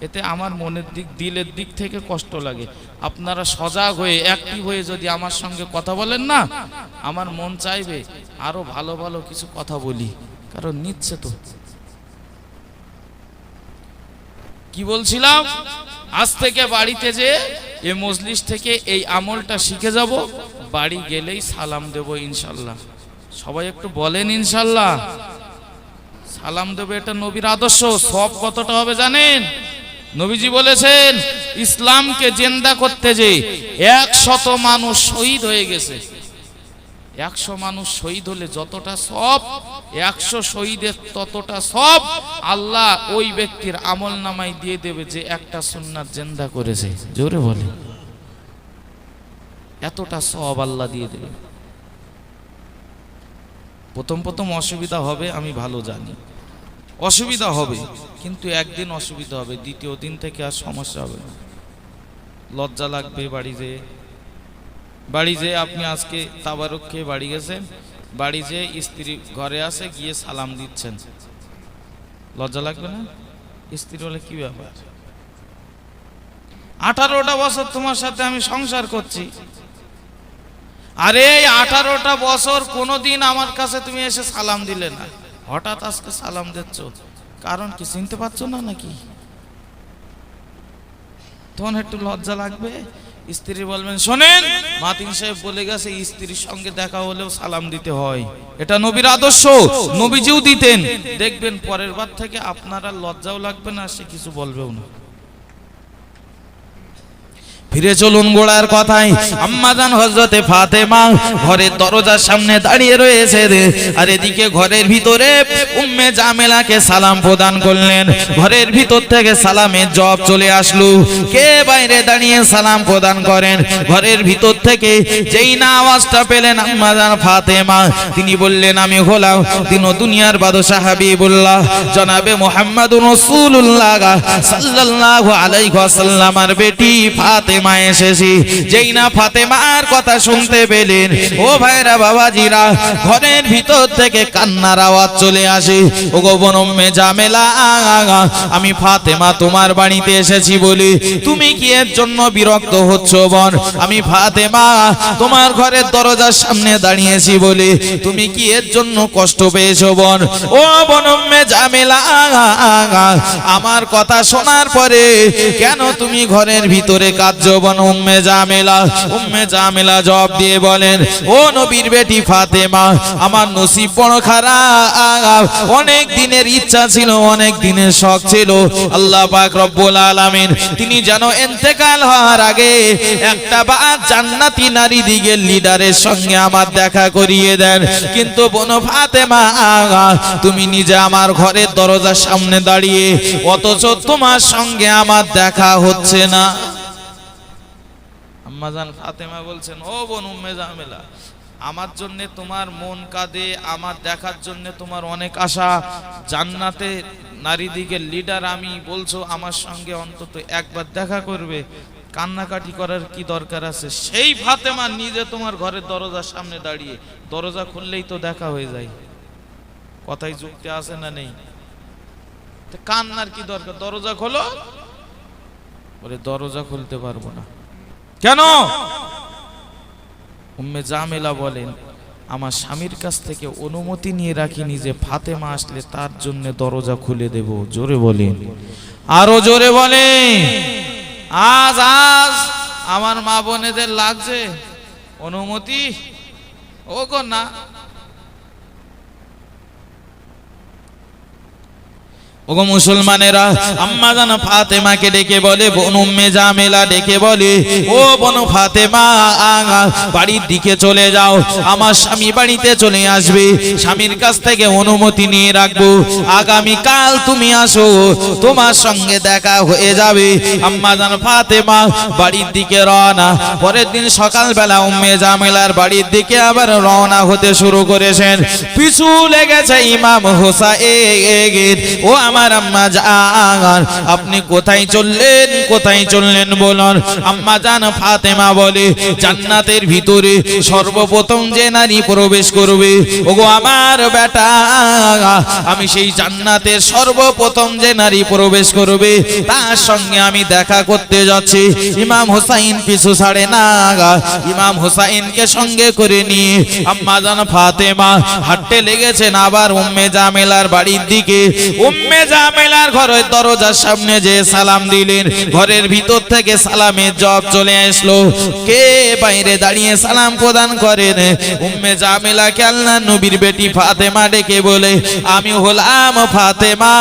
এতে আমার মনের দিক, দিলের দিক থেকে কষ্ট লাগে। আপনারা সজাগ হয়ে অ্যাক্টিভ হয়ে যদি আমার সঙ্গে কথা বলেন না, আমার মন চাইবে আরো ভালো ভালো কিছু কথা বলি, কারণ নিচ্ছে তো। কি বলছিলাম? আজ থেকে বাড়িতে যে এই মজলিস থেকে এই আমলটা শিখে যাব, বাড়ি গেলেই সালাম দেব ইনশাল্লাহ। সবাই একটু বলেন ইনশাল্লাহ। সালাম দেবে, এটা নবীর আদর্শ। সব কতটা হবে জানেন? নবীজি বলেছেন ইসলামকে জিন্দা করতে যে 100 মানুষ শহীদ হয়ে গেছে, 100 মানুষ শহীদ হলে যতটা সব, 100 শহীদের ততটা সব আল্লাহ ওই ব্যক্তির আমল নামায় দিয়ে দেবে যে একটা সুন্নাত জিন্দা করেছে। জোরে বলে, এতটা সব আল্লাহ দিয়ে দেবে। প্রথম অসুবিধা হবে, আমি ভালো জানি অসুবিধা হবে, কিন্তু একদিন অসুবিধা হবে, দ্বিতীয় দিন থেকে আর সমস্যা হবে না। লজ্জা লাগবে বাড়ি যে আপনি আজকে তাবারুক খেয়ে বাড়ি গেছেন, বাড়ি যে স্ত্রী ঘরে আসে গিয়ে সালাম দিচ্ছেন, লজ্জা লাগবে না? স্ত্রী বলে কি ব্যাপার, 18টা বছর তোমার সাথে আমি সংসার করছি, আরে 18টা বছর কোনোদিন আমার কাছে তুমি এসে সালাম দিলে না, হঠাৎ আজকে সালাম দিচ্ছ, কারণ কি চিনতে পারছো না নাকি? তখন একটু লজ্জা লাগবে। স্ত্রী বলবেন শোনেন, মাতিন সাহেব বলে গেছে স্ত্রীর সঙ্গে দেখা হলেও সালাম দিতে হয়, এটা নবীর আদর্শ, নবীজিও দিতেন। দেখবেন পরের বার থেকে আপনারা লজ্জাও লাগবে না, সে কিছু বলবেও না। ফিরে চলুন গোড়ার কথায়। আম্মাজান হযরতে ফাতেমা ঘরের দরজার সামনে দাঁড়িয়ে রয়েছে, আর এদিকে ঘরের ভিতরে উম্মে জামেলাকে সালাম প্রদান করলেন। ঘরের ভিতর থেকে সালামের জবাব চলে আসলো। কে বাইরে দাঁড়িয়ে সালাম প্রদান করেন? ঘরের ভিতর থেকে যেই না আওয়াজটা পেলেন আম্মাজান ফাতেমা, তিনি বললেন আমি হলাম দিন দুনিয়ার বাদশাহ হাবিবুল্লাহ জনাবে মুহাম্মদুর রাসূলুল্লাহ সাল্লাল্লাহু আলাইহি ওয়াসাল্লামের বেটি ফাতেমা এসেছি। যেই না ফাতেমার কথা শুনতে পেলেন, ও ভাইরা বাবাজিরা, ঘরের ভিতর থেকে কান্নার আওয়াজ চলে আসে। ও গো বোন উম্মে জামেলা, আমি ফাতেমা তোমার বাড়িতে এসেছি বলি তুমি কি এর জন্য বিরক্ত হচ্ছ বোন? আমি ফাতেমা তোমার ঘরের দরজার সামনে দাঁড়িয়েছি বলে তুমি কি এর জন্য কষ্ট পেয়েছো বোন? ও বোন উম্মে জামেলা, আমার কথা শোনার পরে কেন তুমি ঘরের ভিতরে কাঁদছো বোন? উম্মে জামেলা জবাব দিয়ে বলেন, ও নবীর বেটি ফাতেমা, আমার নসিব বড় খারাপ, অনেক দিনের ইচ্ছা ছিল, অনেক দিনের শখ ছিল, আল্লাহ পাক রব্বুল আলামিন তিনি যেন ইন্তেকাল হওয়ার আগে একটা বাদ জান্নাতি নারী দিগের লিডারের সঙ্গে আমার দেখা করিয়ে দেন। কিন্তু বোন ফাতেমা, তুমি নিজে আমার ঘরের দরজার সামনে দাঁড়িয়ে, অথচ তোমার সঙ্গে আমার দেখা হচ্ছে না। আম্মাজান ফাতেমা বলছেন, ও বোন উম্মে জামেলা, আমার জন্য তোমার মন কাঁদে, আমার দেখার জন্য তোমার অনেক আশা, জান্নাতে নারীদিগের লিডার আমি, বলছো আমার সঙ্গে অন্তত একবার দেখা করবে, কান্নাকাটি করার কি দরকার আছে? সেই ফাতেমা নিজে তোমার ঘরের দরজার সামনে দাঁড়িয়ে, দরজা খুললেই তো দেখা হয়ে যায়, কথাই যুক্তি আছে না নেই? কান্নার কি দরকার? দরজা খোলো। বলে দরজা খুলতে পারবো না। কেন? উম্মে জামেলা বলেন, আমার স্বামীর কাছ থেকে অনুমতি নিয়ে রাখিনি যে ফাতেমা আসলে তার জন্য দরজা খুলে দেব। জোরে বলেন, আরো জোরে বলেন। আজ আমার মা বোনেদের লাগছে অনুমতি? ও গো না। ওগো মুসলমানেরা, আম্মাজান ফাতেমাকে ডেকে বলে, বোন উম্মে জামেলা ডেকে বলে, ও বোন ফাতেমা, বাড়ির দিকে চলে যাও, আমার স্বামী বাড়িতে চলে আসবে, স্বামীর কাছ থেকে অনুমতি নিয়ে রাখবো, আগামী কাল তুমি আসো, তোমার সঙ্গে দেখা হয়ে যাবে। আম্মাজান ফাতেমা বাড়ির দিকে রওনা। পরের দিন সকালবেলা উম্মে জামেলার বাড়ির দিকে আবার রওনা হতে শুরু করেছেন। পিছু লেগেছে ইমাম হোসাইন। ও আমার আম্মা জান, আপনি কোথায় চললেন বলুন। আম্মা জান ফাতেমা বলে, জান্নাতের ভিতরে সর্বপ্রথম যে নারী প্রবেশ করবে, ওগো আমার বেটা, আমি সেই জান্নাতের সর্বপ্রথম যে নারী প্রবেশ করবে তার সঙ্গে আমি দেখা করতে যাচ্ছি। ইমাম হোসাইন পিছু ছাড়ে না। ইমাম হোসাইনকে সঙ্গে করে নিয়ে আম্মা জান ফাতেমা হাঁটতে লেগেছেন আবার উম্মে জামেলার বাড়ির দিকে। উম্মে জামেলার ঘরের দরজার সামনে যে সালাম দিলেন, ঘরের ভিতর থেকে সালামের জবাব চলে আসলো। কে বাইরে দাঁড়িয়ে সালাম প্রদান করেন? উম্মে জামিলাকে আল্লাহর নবীর বেটি ফাতেমা ডেকে বলে, আমি হলাম ফাতেমা,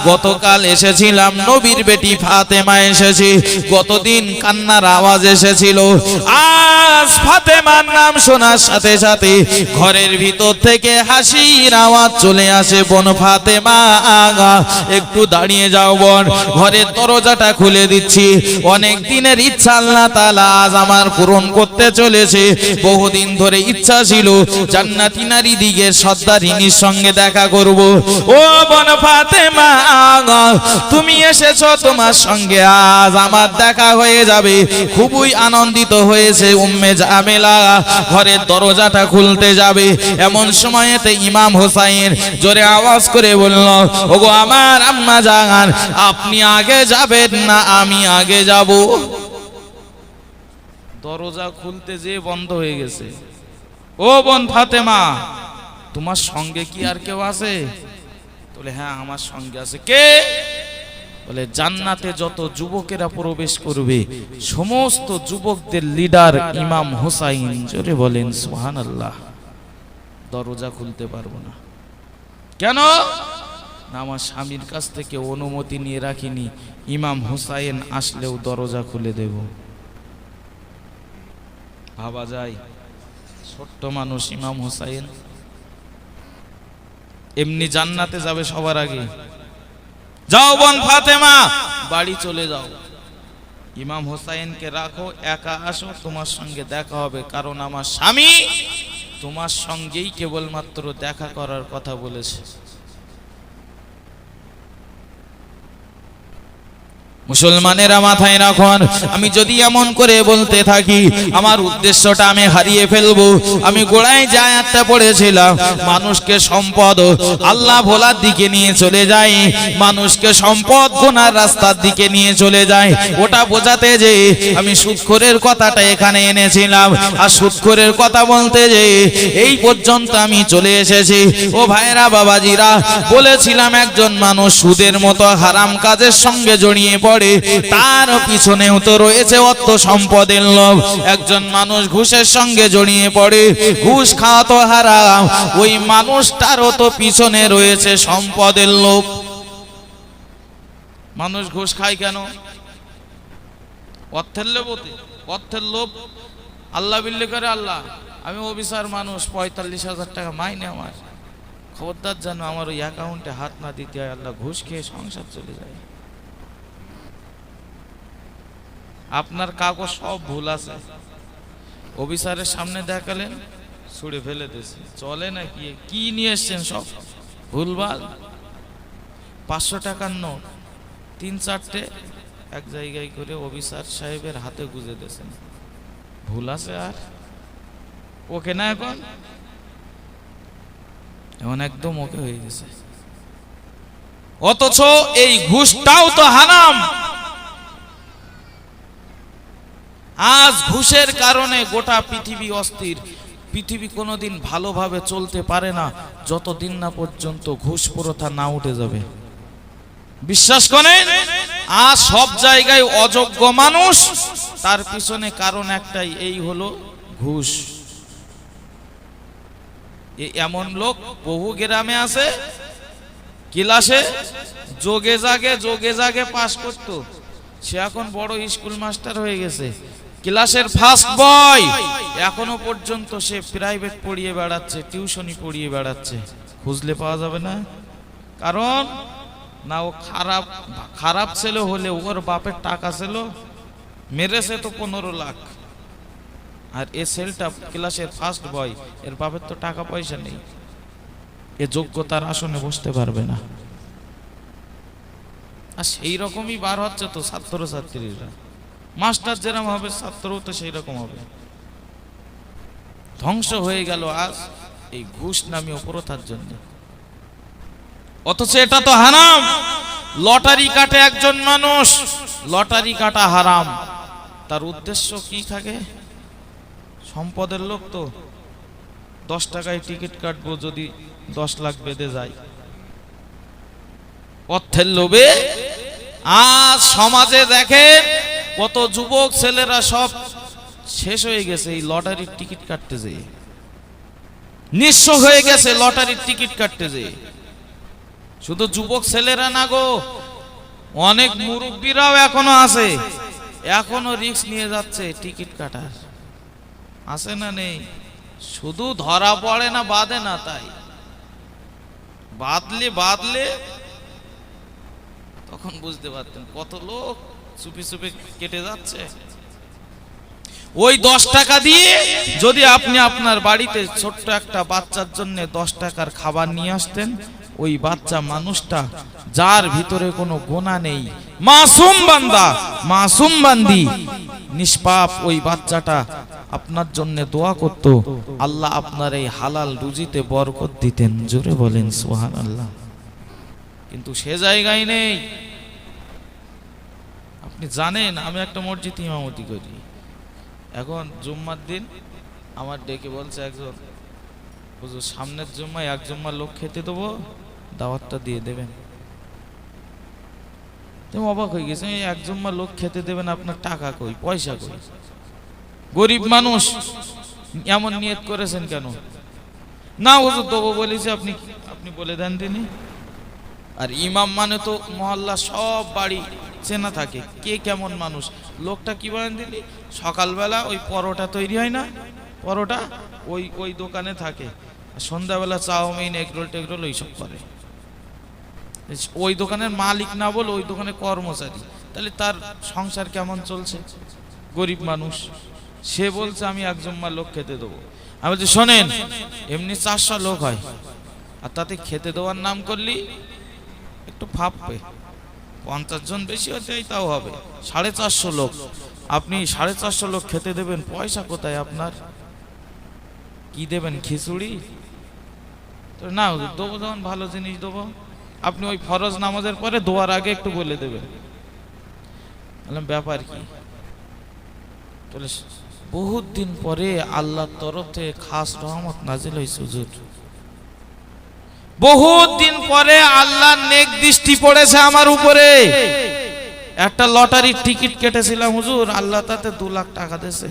গতকাল এসেছিলাম, নবীর বেটি ফাতেমা এসেছি, গতদিন কান্নার আওয়াজ এসেছিল, আজ ফাতেমার নাম শোনার সাথে সাথে ঘরের ভিতর থেকে হাসির আওয়াজ চলে আসে। বোন ফাতেমা, একটু দাঁড়িয়ে যাও বোন, ঘরের দরজাটা খুলে দিচ্ছি। অনেক দিনের ইচ্ছা আল্লাহ তাআলা আজ আমার পূরণ করতে চলেছে। বহুদিন ধরে ইচ্ছা ছিল জান্নাতি নারী দিগের সর্দারিনীর সঙ্গে দেখা করব। ও বোন ফাতেমা, তুমি এসেছো, তোমার সঙ্গে আজ আমার দেখা হয়ে যাবে। খুবই আনন্দিত হয়েছে উম্মে জামিলা। ঘরের দরজাটা খুলতে যাবে, এমন সময়তে ইমাম হোসাইন জোরে আওয়াজ করে বলল, ওগো আমার আম্মা জান, আপনি আগে যাবেন না আমি আগে যাব? দরজা খুলতে যে বন্ধ হয়ে গেছে। ও বোন ফাতেমা, তোমার সঙ্গে কি আর কেউ আছে? বলে, হ্যাঁ আমার সঙ্গে আছে। কে? বলে, জান্নাতে যত যুবকেরা প্রবেশ করবে সমস্ত যুবকদের লিডার ইমাম হোসাইন। জোরে বলেন সুবহানাল্লাহ। দরজা খুলতে পারবো না। কেন? না, আমার স্বামীর কাছ থেকে অনুমতি নিয়ে রাখিনি, ইমাম হোসাইন আসলেও দরজা খুলে দেব। ভাবা যায়, ছোট্ট মানুষ ইমাম হোসাইন এমনি জান্নাতে যাবে সবার আগে। যাও বোন ফাতেমা, বাড়ি চলে যাও, ইমাম হোসাইনকে রাখো, একা আসো, তোমার সঙ্গে দেখা হবে, কারণ আমার স্বামী তোমার সঙ্গেই কেবলমাত্র দেখা করার কথা বলেছে। মুসলমানেরা মাথায় রাখুন, আমি যদি এমন করে বলতে থাকি আমার উদ্দেশ্যটা আমি হারিয়ে ফেলবো। আমি গোড়ায় যে আয়াতটা পড়েছিলাম, মানুষকে সম্পদ আল্লাহ ভোলার দিকে নিয়ে চলে যায়, মানুষকে সম্পদ গোনার রাস্তার দিকে নিয়ে চলে যায়, ওটা বোঝাতে যে আমি সুদখোরের কথাটা এখানে এনেছিলাম। আর সুদখোরের কথা বলতে যে এই পর্যন্ত আমি চলে এসেছি। ও ভাইরা বাবাজিরা, বলেছিলাম একজন মানুষ সুদের মতো হারাম কাজের সঙ্গে জড়িয়ে পড়ে, তার পিছনেও তো রয়েছে অর্থ সম্পদের লোভ। একজন মানুষ ঘুষের সঙ্গে জড়িয়ে পড়ে, ঘুষ খাওয়া তো হারাম, ওই মানুষটারও তো পিছনে রয়েছে সম্পদের লোভ। মানুষ ঘুষ খায় কেন? অর্থের লোভ। অর্থের লোভ। আল্লাহ বিল্লি করে, আল্লাহ আমি অফিসার মানুষ, 45,000 টাকা মাইনে আমার, খবরদার যেন আমার ওই অ্যাকাউন্টে হাত না দিতে হয়। আল্লাহ ঘুষ খেয়ে সংসার চলে যায়। আপনার কাগজ সব ভুল আছে, অফিসারের সামনে দেখালেন, ছুড়ে ফেলে দিয়েছে, চলে না কি নিয়ে এসছেন সব ভুলভাল। 500 টাকার নোট 3-4টে এক জায়গায় করে অফিসার সাহেবের হাতে গুজে দিয়েছেন। ভুল আছে আর ওকে না, এখন একদম ওকে হয়ে গেছে। অথচ এই ঘুষটাও তো হারাম। আজ ঘুষের কারণে গোটা পৃথিবী অস্থির। পৃথিবী কোনোদিন ভালোভাবে চলতে পারে না যতদিন না পর্যন্ত ঘুষ প্রথা না উঠে যাবে। বিশ্বাস করেন, আজ সব জায়গায় অযোগ্য মানুষ, তার পিছনে কারণ একটাই, এই হলো ঘুষ। এমন লোক বহু গ্রামে আছে, ক্লাসে যোগে জাগে পাস করতো, সে এখন বড় স্কুল মাস্টার হয়ে গেছে, ক্লাসের ফার্স্ট বয়, এখনো পর্যন্ত সে প্রাইভেট পড়িয়ে বেড়াচ্ছে, টিউশনি পড়িয়ে বেড়াচ্ছে। খুঁজলে পাওয়া যাবে না। কারণ না, ও খারাপ ছেলে হলে ওর বাপের টাকা ছিল, মেরেছে তো 15 লাখ। আর এ ছেলেটা ক্লাসের ফার্স্ট বয়, এর বাপের তো টাকা পয়সা নেই, এ যোগ্যতার আসনে বসতে পারবে না। আর সেই রকমই বার হচ্ছে তো ছাত্রছাত্রীরা। মাস্টার যেরকম হবে ছাত্রও তো সেই রকম হবে। ধ্বংস হয়ে গেল আজ এই ঘুষ নামীয় প্রথার জন্য। অথচ এটা তো হারাম। লটারি কাটে একজন মানুষ, লটারি কাটা হারাম, তার উদ্দেশ্য কি থাকে? সম্পদের লোক তো 10 টাকায় টিকিট কাটবো, যদি 10 লাখ বেঁধে যায়। অর্থের লোভে আজ সমাজে দেখেন কত যুবক ছেলেরা সব শেষ হয়ে গেছে এই লটারির টিকিট কাটতে যেয়ে, নিঃস্ব হয়ে গেছে লটারির টিকিট কাটতে যেয়ে। শুধু যুবক ছেলেরা না গো, অনেক মুরব্বীরাও এখনো আছে, এখনো রিস্ক নিয়ে যাচ্ছে টিকিট কাটার। আছে না নেই? শুধু ধরা পড়ে না, বাঁধে না, তাই বাঁধলে তখন বুঝতে পারতেন কত লোক চুপি চুপি কেটে যাচ্ছে। ওই 10 টাকা দিয়ে যদি আপনি আপনার বাড়িতে ছোট্ট একটা বাচ্চার জন্য 10 টাকার খাবার নিয়ে আসতেন, ওই বাচ্চা মানুষটা যার ভিতরে কোনো গুনাহ নেই, মাসুম বান্দা, মাসুম বান্দি, নিষ্পাপ, ওই বাচ্চাটা আপনার জন্য দোয়া করত, আল্লাহ আপনার এই হালাল রুজিতে বরকত দিতেন। জোরে বলেন সুবহানাল্লাহ। কিন্তু সে জায়গায় নেই। আপনি জানেন আমি একটা মসজিদে ইমামতি করি, এখন জুম্মার দিন আমার ডেকে বলছে একজন, হুজুর সামনের জুম্মায় 1 জুম্মার লোক খেতে দেবো, দাওয়াতটা দিয়ে দেবেন। তুমি অবাক হয়ে গেছে, 1 জুম্মার লোক খেতে দেবেন, আপনার টাকা কই, পয়সা কই? গরিব মানুষ, এমন নিয়ত করেছেন কেন? না হুজুর দেবো বলেছি, আপনি বলে দেন তিনি। আর ইমাম মানে তো মহল্লা সব বাড়ি চেনা থাকে, কে কেমন মানুষ। লোকটা কি বলেন দিলি, সকালবেলা ওই পরোটা তৈরি হয় না, পরোটা ওই দোকানে থাকে, সন্ধ্যাবেলা চাউমিন, এগরোল টেগরোল ওইসব করে। ওই দোকানের মালিক না বল, ওই দোকানের কর্মচারী। তাহলে তার সংসার কেমন চলছে? গরিব মানুষ। সে বলছে আমি 1 জুম্মার লোক খেতে দেবো। আমি বলছি শোনেন, এমনি 400 লোক হয়, আর তাতে খেতে দেওয়ার নাম করলি একটু ভাববে, 50 জন বেশি হতে তাও হবে, 450 লোক। আপনি 450 লোক খেতে দেবেন, পয়সা কোথায় আপনার? কি দেবেন, খিচুড়ি? তো না দেবো, যখন ভালো জিনিস দেবো। আপনি ওই ফরজ নামাজের পরে দোয়ার আগে একটু বলে দেবেন। ব্যাপার কি? বহুত দিন পরে আল্লাহর তরফ থেকে খাস রহমত নাজিল হয়েছে হুজুর। বহুত দিন পরে আল্লাহর নেক দৃষ্টি পড়েছে আমার উপরে। একটা লটারির টিকিট কেটেছিলাম হুজুর, আল্লাহ তাতে 2 লাখ টাকা দিয়েছে।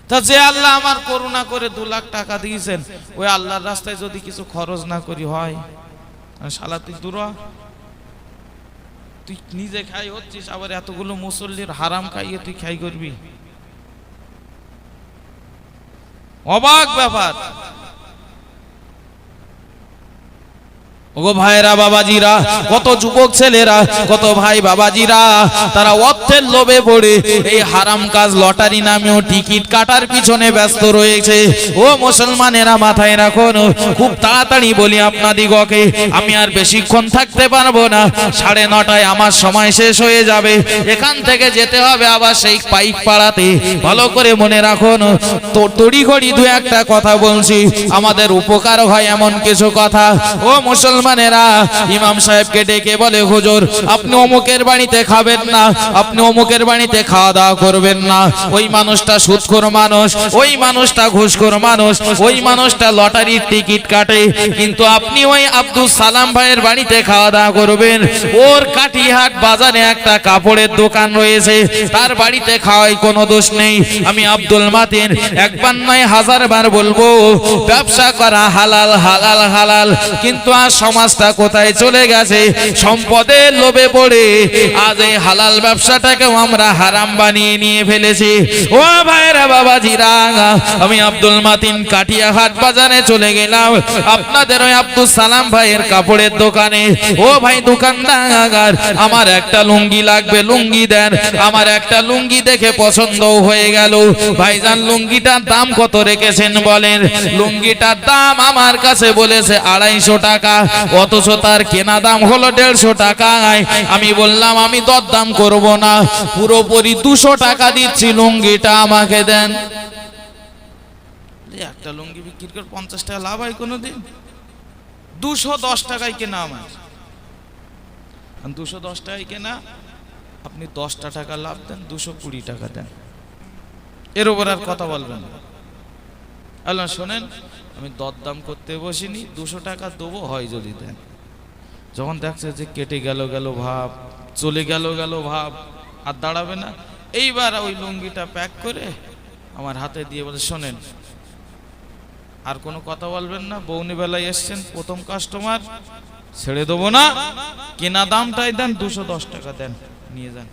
তা যে আল্লাহ আমার করুণা করে 2 লাখ টাকা দিয়েছেন, ওই আল্লাহর রাস্তায় যদি কিছু খরচ না করি হয়, শালা তুই দূর হ। তুই নিজে খাই হচ্ছিস, আবার এতগুলো মুসল্লির হারাম খাইয়ে তুই খাই করবি? অবাক ব্যাপার। ওগো ভাইরা বাবাজিরা, কত যুবক ছেলেরা, কত ভাই বাবাজিরা, তারা অর্থের লোভে পড়ে এই হারাম কাজ লটারি নামেও টিকিট কাটার পিছনে ব্যস্ত রয়েছে। ও মুসলমানেরা মাথায় রাখুন, খুব তাড়াতাড়ি বলি আপনাদিগকে, আমি আর বেশিক্ষণ থাকতে পারবো না। 9:30 আমার সময় শেষ হয়ে যাবে। এখান থেকে যেতে হবে আবার সেই পাইক পাড়াতে। ভালো করে মনে রাখুন, তো তড়িঘড়ি 2-1টা কথা বলছি, আমাদের উপকার হয় এমন কিছু কথা। ও মুসলমান মানেরা, ইমাম সাহেবকে ডেকে বলে হুজুর আপনি অমুকের বাড়িতে খাবেন না, আপনি অমুকের বাড়িতে খাওয়া দাওয়া করবেন না। ওই মানুষটা সুদখোর মানুষ, ওই মানুষটা ঘুষখোর মানুষ, ওই মানুষটা লটারির টিকিট কাটে, কিন্তু আপনি ওই আব্দুল সালাম ভাইয়ের বাড়িতে খাওয়া দাওয়া করবেন। ওর কাটিহাট বাজারে একটা কাপড়ের দোকান রয়েছে, তার বাড়িতে খাওয়াই কোনো দোষ নেই। আমি আব্দুল মাতিন একবার নয় 1000 বার বলবো, ব্যবসা করা হালাল হালাল হালাল, কিন্তু আর সমাজটা কোথায় চলে গেছে? সম্পদের লোভে পড়ে আজ এই হালাল ব্যবসাটাকেও আমরা হারাম বানিয়ে নিয়ে ফেলেছি। ও ভাইরা বাবাজিরা, আমি আব্দুল মাতিন কাটিয়াহাট বাজারে চলে গেলাম, আপনাদের ওই আব্দুল সালাম ভাইয়ের কাপড়ের দোকানে। ও ভাই দোকানদার, আমার একটা লুঙ্গি লাগবে, লুঙ্গি দেন। আমার একটা লুঙ্গি দেখে পছন্দও হয়ে গেল। ভাইজান লুঙ্গিটার দাম কত রেখেছেন বলেন? লুঙ্গিটার দাম আমার কাছে বলেছে 250 টাকা, অথচ তার কেনা দাম হলো 150 টাকায়। আমি বললাম আমি দরদাম করব না, পুরোপুরি 200 টাকা দিচ্ছি, লুঙ্গিটা আমাকে দেন। একটা লুঙ্গি বিক্রি করে 50 টাকা লাভ হয় কোনোদিন? 210 টাকায় কেনা আমার, 210 টাকায় কেনা, আপনি 10টা টাকা লাভ দেন, 220 টাকা দেন, এর উপর আর কথা বলবেন না। আল্লাহ শোনেন, আমি দরদাম করতে বসিনি, 200 টাকা দেবো হয় যদি দেন। যখন দেখছে যে কেটে গেল ভাব, চলে গেল ভাব, আর দাঁড়াবে না। এইবার ওই লুঙ্গিটা প্যাক করে আমার হাতে দিয়ে বলে, শোনেন আর কোনো কথা বলবেন না, বৌনি বেলায় এসছেন, প্রথম কাস্টমার, ছেড়ে দেবো না, কেনা দামটাই দেন, 210 টাকা দেন, নিয়ে যান।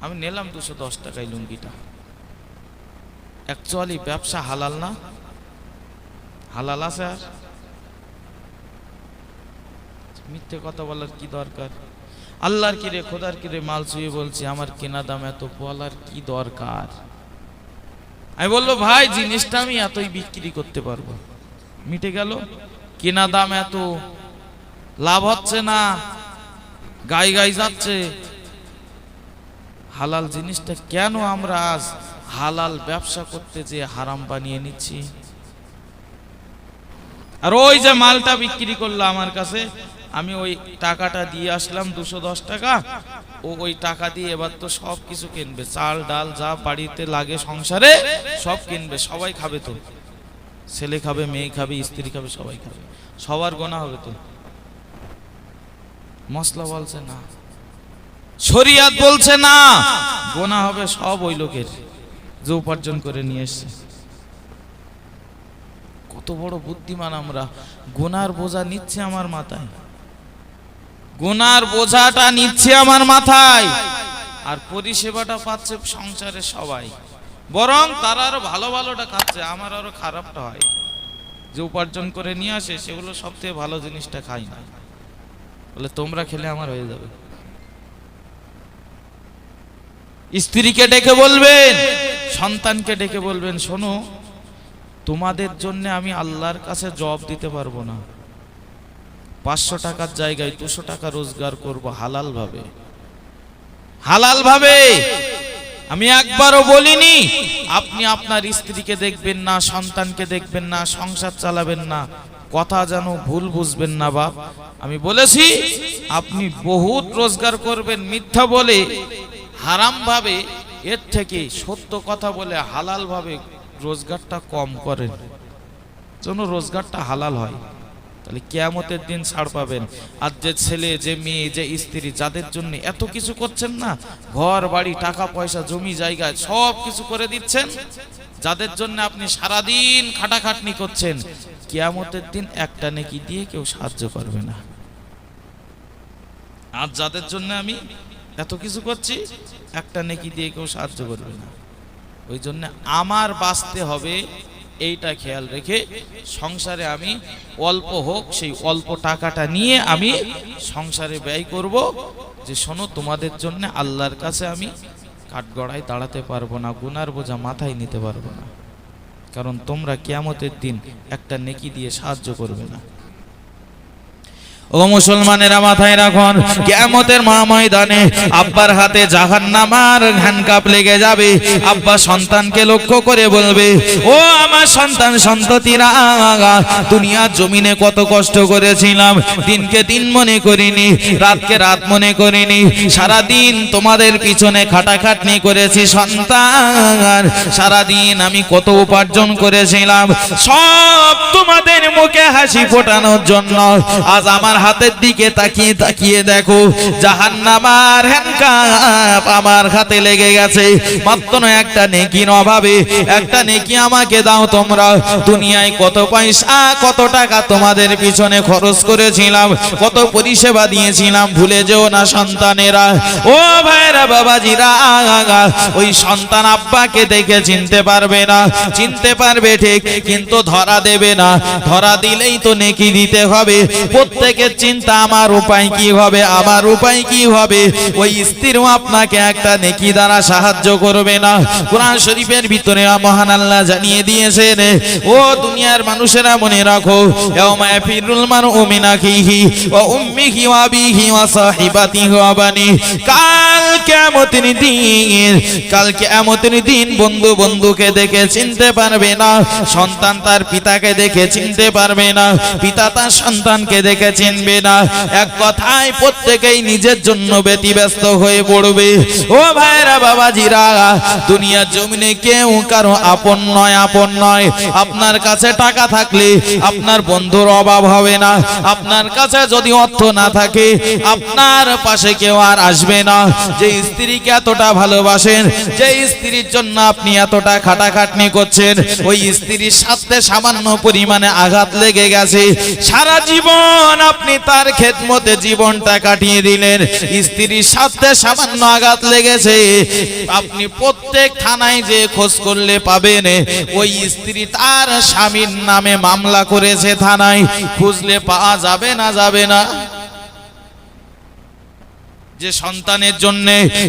আমি নিলাম 210 টাকায় লুঙ্গিটা। অ্যাকচুয়ালি ব্যবসা হালাল না? হালাল আছে? আর মিথ্যে কথা বলার কি দরকার? আল্লাহর কি রে, খোদার কি রে, মাল ছুঁয়ে বলছি আমার কেনা দাম এত, বলার কি দরকার? আমি বললো ভাই জিনিসটা আমি এতই বিক্রি করতে পারবো। মিটে গেল। কেনা দাম এত, লাভ হচ্ছে না, গাই যাচ্ছে। হালাল জিনিসটা কেন আমরা আজ হালাল ব্যবসা করতে যে হারাম বানিয়ে নিচ্ছি? আর ওই যে মালটা বিক্রি করলো আমার কাছে, আমি ওই টাকাটা দিয়ে আসলাম 210 টাকা, ও ওই টাকা দিয়ে এবার তো সব কিছু কিনবে, চাল ডাল যা বাড়িতে লাগে সংসারে সব কিনবে, সবাই খাবে তো, ছেলে খাবে, মেয়ে খাবে, স্ত্রী খাবে, সবাই খাবে, সবার গোনা হবে তো। মশলা বলছে না, শরিয়াত বলছে না, গোনা হবে সব ওই লোকের যে উপার্জন করে নিয়ে এসছে। কত বড় বুদ্ধিমান আমরা! গোনার বোঝা নিচ্ছে আমার মাথায়, গোনার বোঝাটা নিচ্ছে আমার মাথায়, আর পরিষেবাটা পাচ্ছে সংসারে সবাই, বরং তারা আরো ভালো ভালোটা খাচ্ছে, আমার আরো খারাপটা হয়। যে উপার্জন করে নিয়ে আসে সেগুলো সবথেকে ভালো জিনিসটা খাই না, বলে তোমরা খেলে আমার হয়ে যাবে। স্ত্রীকে ডেকে বলবেন, সন্তানকে ডেকে বলবেন, শোনো তোমাদের জন্য আমি আল্লাহর কাছে জবাব দিতে পারবো না, 500 টাকার জায়গায় 200 টাকা রোজগার করব হালাল ভাবে। হালাল ভাবে আমি একবারও বলিনি আপনি আপনার স্ত্রীকে দেখবেন না, সন্তানকে দেখবেন না, সংসার চালাবেন না, কথা যেন ভুল বুঝবেন না বাপ। আমি বলেছি আপনি বহুত রোজগার করবেন মিথ্যা বলে, হারাম ভাবে, এর থেকে সত্য কথা বলে হালাল ভাবে রোজগারটা কম করেন, যেন রোজগারটা হালাল হয়, তাহলে কিয়ামতের দিন ছাড় পাবেন। আর যে ছেলে, যে মেয়ে, যে স্ত্রী যাদের জন্য এত কিছু করছেন না, ঘর বাড়ি টাকা পয়সা জমি জায়গা সব কিছু করে দিচ্ছেন, যাদের জন্য আপনি সারাদিন খাটাখাটনি করছেন, কিয়ামতের দিন একটা নেকি দিয়ে কেউ সাহায্য করবে না। আর যাদের জন্য আমি এত কিছু করছি, একটা নেকি দিয়ে কেউ সাহায্য করবে না। ওই জন্য আমার বাঁচতে হবে এইটা খেয়াল রেখে, সংসারে আমি অল্প হোক সেই অল্প টাকাটা নিয়ে আমি সংসারে ব্যয় করব, যে শোনো তোমাদের জন্য আল্লাহর কাছে আমি কাঠগড়ায় দাঁড়াতে পারবো না, গুনার বোঝা মাথায় নিতে পারবো না, কারণ তোমরা কিয়ামতের দিন একটা নেকি দিয়ে সাহায্য করবে না। ও মুসলমানেরা মাথায় রাখুন, কিয়ামতের ময়দানে আব্বার হাতে জাহান্নামের হ্যান্ডকাপ লেগে যাবে। আব্বা সন্তানকে লক্ষ্য করে বলবে, ও আমার সন্তান সন্ততিরা, দুনিয়ার জমিনে কত কষ্ট করেছিলাম, দিনকে দিন মনে করিনি, রাতকে রাত মনে করিনি, সারা দিন তোমাদের পিছনে খাটাখাটনি করেছি সন্তান, সারা দিন আমি কত উপার্জন করেছিলাম, সব তোমাদের মুখে হাসি ফোটানোর জন্য আজ আমার হাতের দিকে তাকিয়ে তাকিয়ে দেখো জাহান্নামের হ্যান্ডকাপ আমার হাতে লেগে গেছে। মাত্র একটা নেকির অভাবে, একটা নেকি আমাকে দাও তোমরা। দুনিয়ায় কত পয়সা কত টাকা তোমাদের পিছনে খরচ করেছিলাম, কত পরিষেবা দিয়েছিলাম, ভুলে যেও না সন্তানেরা। ও ভাইরা বাবাজিরা, ওই সন্তান আব্বাকে দেখে চিনতে পারবে না, চিনতে পারবে ঠিক, কিন্তু ধরা দেবে না। ধরা দিলেই তো নেকি দিতে হবে। প্রত্যেকের চিন্তা আমার উপায় কি হবে, আমার উপায় কি হবে। ওই স্ত্রীও আপনাকে একটা নেকি দ্বারা সাহায্য করবে না। কোরআন শরীফের ভিতরে মহান আল্লাহ জানিয়ে দিয়েছেন, ও দুনিয়ার মানুষেরা মনে রাখো, ইয়াউমা ইয়াফিরুল মারউ মিন আখিহি ওয়া উম্মিহি ওয়া আবিহি ওয়া সাহিবাতিহি ওয়া বানি। কাল কিয়ামতের দিন, কাল কিয়ামতের দিন বন্ধু বন্ধুকে দেখে চিনতে পারবে না, সন্তান তার পিতাকে দেখে চিনতে পারবে না, পিতা তার সন্তানকে দেখে চিনবে না। এক কথায় প্রত্যেকেই নিজের জন্য ব্যতিব্যস্ত হয়ে পড়বে। ও ভাইরা বাবাজিরা, দুনিয়ার জমিনে কেউ কারো আপন নয়, আপন নয়। আপনার কাছে টাকা থাকলে আপনার বন্ধুর অভাব হবে না, আপনার কাছে যদি অর্থ না থাকে আপনার পাশে কেউ আর আসবে না। যে স্ত্রীকে এতটা ভালোবাসেন, যে স্ত্রীর জন্য আপনি এতটা খাটাখাটনি করছেন, ওই স্ত্রীর সাথে সামান্য পরিমাণে আঘাত লেগে গেছে, সারা জীবন আপনি তার খেদমতে জীবনটা কাটিয়ে দিলেন, স্ত্রীর সাথে সামান্য আঘাত লেগেছে, আপনি প্রত্যেক থানায় যে খোঁজ করলে পাবেন ওই স্ত্রী তার স্বামীর নামে মামলা করেছে থানায়, খুঁজলে পাওয়া যাবে না, যাবে না। যে সন্তানের জন্য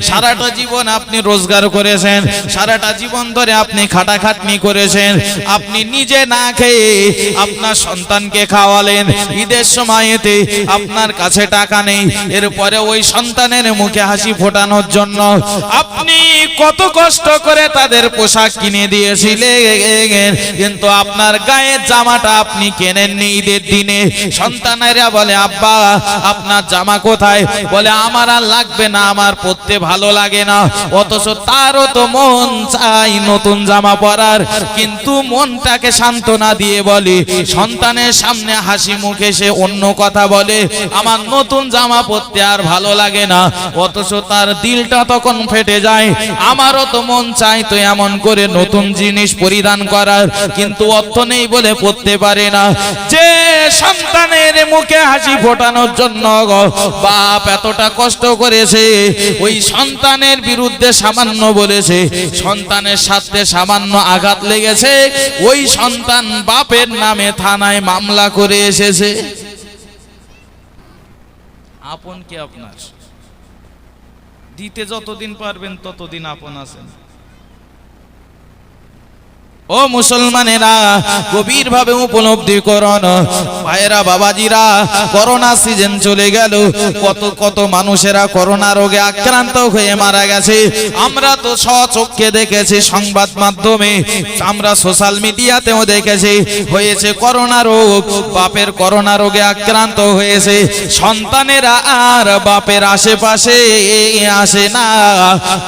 সারাটা জীবন আপনি রোজগার করেছেন, সারাটা জীবন ধরে আপনি খাটাখাটনি করেছেন, আপনি নিজে না খেয়ে আপনার সন্তানকে খাওয়ালেন, ঈদের সময়তে আপনার কাছে টাকা নেই, এরপরে ওই সন্তানের মুখে হাসি ফোটানোর জন্য আপনি কত কষ্ট করে তাদের পোশাক কিনে দিয়েছিলেন, কিন্তু আপনার গায়ের জামাটা আপনি কেনেননি ঈদের দিনে। সন্তানেরা বলে, আব্বা আপনার জামা কোথায়? বলে, আমার লাগবে না, আমার পরতে ভালো লাগে না। অথচ তারও তো মন চাই নতুন জামা পরার, কিন্তু মনটাকে সান্ত্বনা দিয়ে বলে, সন্তানের সামনে হাসি মুখে সে অন্য কথা বলে, আমার নতুন জামা পরতে আর ভালো লাগে না। অথচ তার দিলটা তখন ফেটে যায়, আমারও তো মন চাই তো এমন করে নতুন জিনিস পরিধান করার, কিন্তু অর্থ নেই বলে পরতে পারে না। যে সন্তানের মুখে হাসি ফোটানোর জন্য বাপ এতটা কষ্ট করেছে, ওই সন্তানের বিরুদ্ধে সামান্য বলেছে, সন্তানের সাথে সামান্য আঘাত লেগেছে, ওই সন্তান বাপের নামে থানায় মামলা করে এসেছে। আপন কে আপনার? দিতে যতদিন পারবেন ততদিন আপন আছেন। ও মুসলমানেরা, গভীর ভাবে উপলব্ধি করুন ভাইরা বাবাজিরা, করোনা সিজন চলে গেল, কত কত মানুষেরা করোনা রোগে আক্রান্ত হয়ে মারা গেছে। আমরা তো স্বচক্ষে দেখেছি, সংবাদ মাধ্যমে, আমরা সোশ্যাল মিডিয়াতেও দেখেছি, হয়েছে করোনা রোগ, বাপের করোনা রোগে আক্রান্ত হয়েছে, সন্তানেরা আর বাপের আশেপাশে আসে না,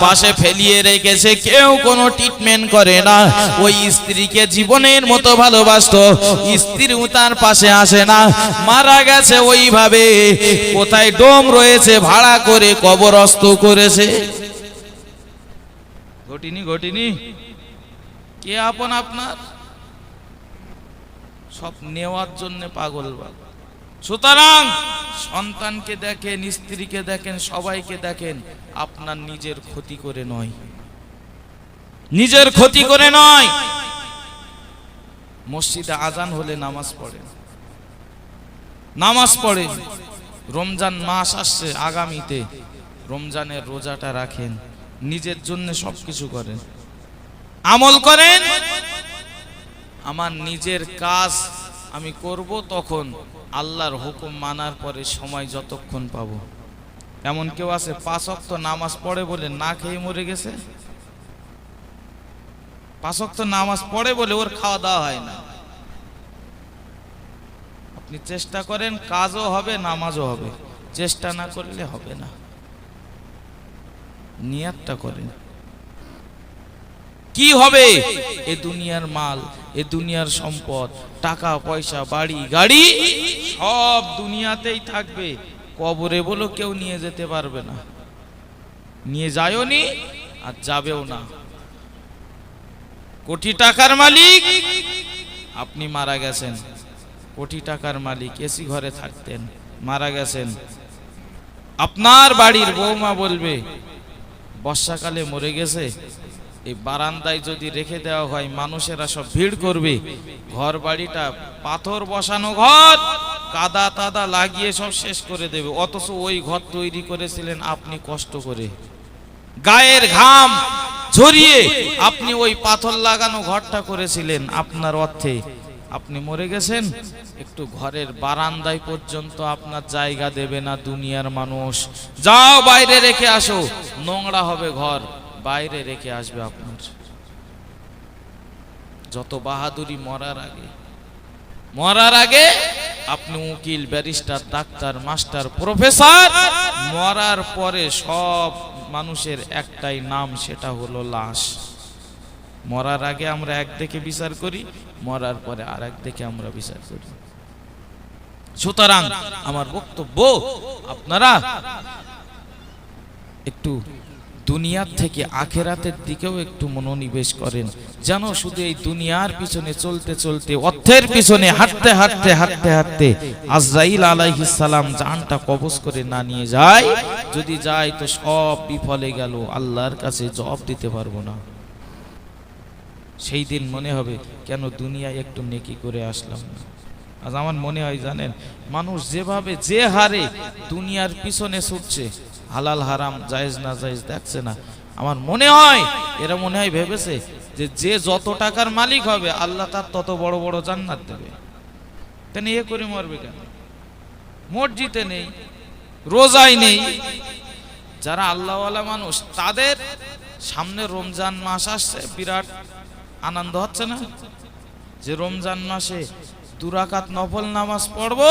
পাশে ফেলিয়ে রেখেছে, কেউ কোনো ট্রিটমেন্ট করে না। ওই স্ত্রীকে জীবনের মতো ভালোবাসতো, স্ত্রীও তার পাশে আসে না, মারা গেছে ওইভাবে। কোথায় ডোম রয়েছে ভাড়া করে কবরস্থ করেছে। ঘটিনি ঘটিনি, কে আপন আপনার? সব নেওয়ার জন্য পাগল। সুতরাং সন্তানকে দেখেন, স্ত্রীকে দেখেন, সবাইকে দেখেন, আপনার নিজের ক্ষতি করে নয়, নিজের ক্ষতি করে নয়। মসজিদে আজান হলে নামাজ পড়েন, নামাজ পড়েন। রমজান মাস আসছে আগামীতে, রমজানের রোজাটা রাখেন, নিজের জন্য সবকিছু করেন, আমল করেন। আমার নিজের কাজ আমি করব তখন আল্লাহর হুকুম মানার পরে সময় যতক্ষণ পাবো। এমন কেউ আছে 5 ওয়াক্ত নামাজ পড়ে বলে না খেয়ে মরে গেছে? 5 ওয়াক্ত নামাজ পড়ে বলে ওর খাওয়া দাওয়া হয় না। আপনি চেষ্টা করেন, কাজও হবে নামাজও হবে, চেষ্টা না করলে হবে না। নিয়তটা করেন। কি হবে? এ দুনিয়ার মাল, এ দুনিয়ার সম্পদ, টাকা পয়সা, বাড়ি গাড়ি সব দুনিয়াতেই থাকবে, কবরে বলো কেউ নিয়ে যেতে পারবে না, নিয়ে যায়ও নি আর যাবেও না। কোটি টাকার মালিক আপনি, মারা গেছেন। কোটি টাকার মালিক, এসি ঘরে থাকতেন, মারা গেছেন। আপনার বাড়ির বৌমা বলবে বর্ষাকালে মরে গেছে, এই বারান্দায় যদি রেখে দেওয়া হয় মানুষেরা সব ভিড় করবে, ঘর বাড়িটা পাথর বসানো ঘর, কাদা তাদা লাগিয়ে সব শেষ করে দেবে। অথচ ওই ঘর তৈরি করেছিলেন আপনি কষ্ট করে, গায়ের ঘাম ঝরিয়ে আপনি ওই পাথর লাগানো ঘরটা করেছিলেন আপনার অর্থে। আপনি মরে গেছেন, একটু ঘরের বারান্দায় পর্যন্ত আপনার জায়গা দেবে না দুনিয়ার মানুষ। যাও বাইরে রেখে আসো, নোংরা হবে ঘর, বাইরে রেখে আসবে আপনার। যত বাহাদুরি মরার আগে আপনি উকিল, ব্যারিস্টার, ডাক্তার, মাস্টার, প্রফেসর, মরার পরে সব মানুষের একটাই নাম, সেটা হলো লাশ। মরার আগে আমরা এক দেখে বিচার করি, মরার পরে আর এক দেখে আমরা বিচার করি। সুতরাং আমার বক্তব্য, আপনারা একটু দুনিয়ার থেকে আখেরাতের দিকেও একটু মনোনিবেশ করেন, যেন শুধু এই দুনিয়ার পিছনে চলতে চলতে, অর্থের পিছনে হাঁটতে হাঁটতে হাঁটতে হাঁটতে আজরাইল আলাইহিস সালাম জানটা কবজ করে না নিয়ে যায়। যদি যায় তো সব বিফলে গেল, আল্লাহর কাছে জবাব দিতে পারবো না। সেই দিন মনে হবে কেন দুনিয়ায় একটু নেকি করে আসলাম না। আজ আমার মনে হয় জানেন, মানুষ যেভাবে যে হারে দুনিয়ার পিছনে ছুটছে, হালাল হারাম জায়েজ না জায়েজ দেখছে না। আমার মনে হয় এরা মনে হয় ভেবেছে যে যত টাকার মালিক হবে আল্লাহ তার তত বড় বড় জান্নাত দেবে। কেন এ করে মরবে কেন? মসজিদে নেই, রোজায় নেই। যারা আল্লাহওয়ালা মানুষ, তাদের সামনে রমজান মাস আসছে, বিরাট আনন্দ হচ্ছে না যে রমজান মাসে 2 রাকাত নফল নামাজ পড়বো,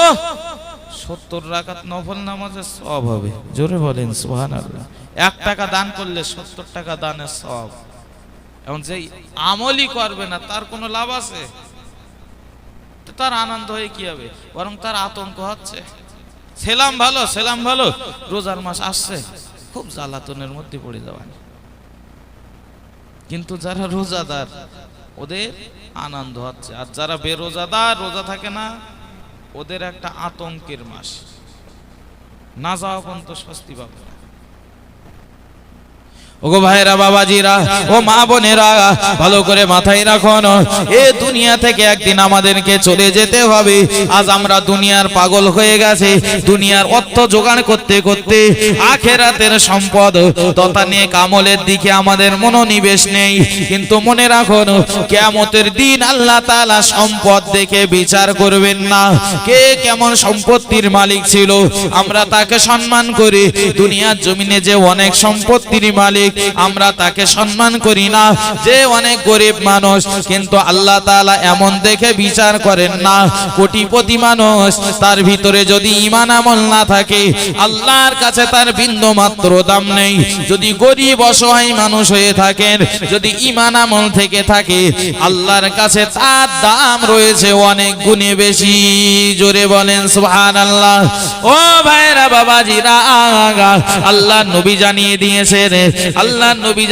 70 রাকাত নফল নামাজের সওয়াব হবে। জোরে বলেন সুবহানাল্লাহ। 1 টাকা দান করলে 70 টাকা দানের সওয়াব। এখন যে আমলই করবে না তার কোনো লাভ আছে? তার আনন্দ হয়ে কি হবে? বরং তার আতঙ্ক হচ্ছে। ছিলাম ভালো, রোজার মাস আসছে, খুব জ্বালাতনের মধ্যে পড়ে যাওয়া। কিন্তু যারা রোজাদার ওদের আনন্দ হচ্ছে, আর যারা বেরোজাদার, রোজা থাকে না, ওদের একটা আতঙ্কের মাস, না যাওয়া পর্যন্ত স্বস্তি পাবে না। ওগো ভাইরা, বাবাজিরা, ও মা বোনেরা, ভালো করে মাথায় রাখুন, এই দুনিয়া থেকে একদিন আমাদেরকে চলে যেতে হবে। আজ আমরা দুনিয়ার পাগল হয়ে গেছে, দুনিয়ার অর্থ জোগাড় করতে করতে আখেরাতের সম্পদ তথা নেক আমলের দিকে আমাদের মনোনিবেশ নেই। কিন্তু মনে রাখুন, কিয়ামতের দিন আল্লাহ তাআলা সম্পদ দেখে বিচার করবেন না। কে কেমন সম্পত্তির মালিক ছিল আমরা তাকে সম্মান করি। দুনিয়ার জমিনে যে অনেক সম্পত্তির মালিক আমরা তাকে সম্মান করি না, যে অনেক গরিব মানুষ, কিন্তু আল্লাহ তাআলা এমন দেখে বিচার করেন না। কোটিপতি মানুষ, তার ভিতরে যদি ঈমান আমল না থাকে আল্লাহর কাছে তার বিন্দু মাত্র দাম নেই। যদি গরিব অসহায় মানুষ হয়ে থাকেন, যদি ঈমান আমল থেকে থাকে, আল্লাহর কাছে তার দাম রয়েছে অনেক গুণে বেশি। জোরে বলেন সুবহানাল্লাহ। ও ভাইরা, বাবাজিরা, আল্লাহ নবী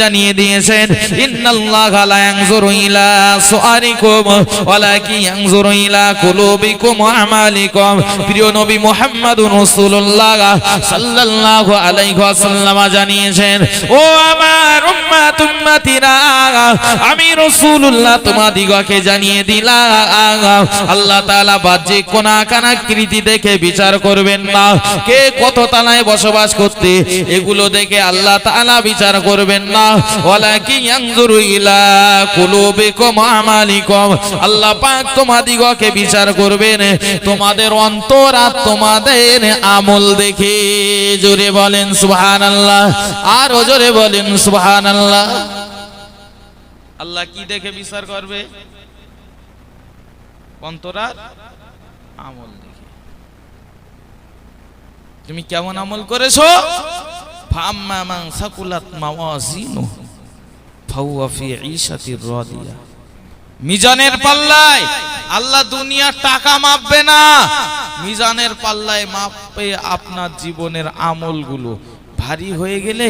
জানিয়ে দিয়েছেন, ইন্নাল্লাহা লা ইয়ানজুরু ইলা সুআরিকুম ওয়ালাকিন ইয়ানজুরু ইলা কুলুবিকুম ওয়া আমালিকুম। প্রিয় নবী মুহাম্মদুর রাসূলুল্লাহ সাল্লাল্লাহু আলাইহি ওয়াসাল্লাম জানিয়েছেন, ও আমার উম্মতিরা, আমি রাসূলুল্লাহ তোমাদিগকে জানিয়ে দিলাম, আল্লাহ তাআলা বাহ্যিক কোন আকারাকৃতি দেখে বিচার করবেন না। কে কত তালায় বসবাস করতে, এগুলো দেখে আল্লাহ তাআলা বিচার করবেন না। ওয়ালাকিন ইয়ানজুরু ইলা কুলুবিকুম ওয়া আমালিকুম। আল্লাহ পাক তোমাদিগকে বিচার করবেন তোমাদের অন্তর আর তোমাদের আমল দেখে। জোরে বলেন সুবহানাল্লাহ, আর জোরে বলেন সুবহানাল্লাহ। আল্লাহ কি দেখে বিচার করবে? অন্তর আর আমল দেখে। তুমি কেমন আমল করেছো? ফাম্মা মান সাকুলাত মাওয়াজিনুহু ফাহুয়া ফি ঈশাতির রাদিয়া। মিজানের পাল্লায় আল্লাহ দুনিয়ার টাকা মাপবে না, মিজানের পাল্লায় মাপবে আপনার জীবনের আমলগুলো। ভারী হয়ে গেলে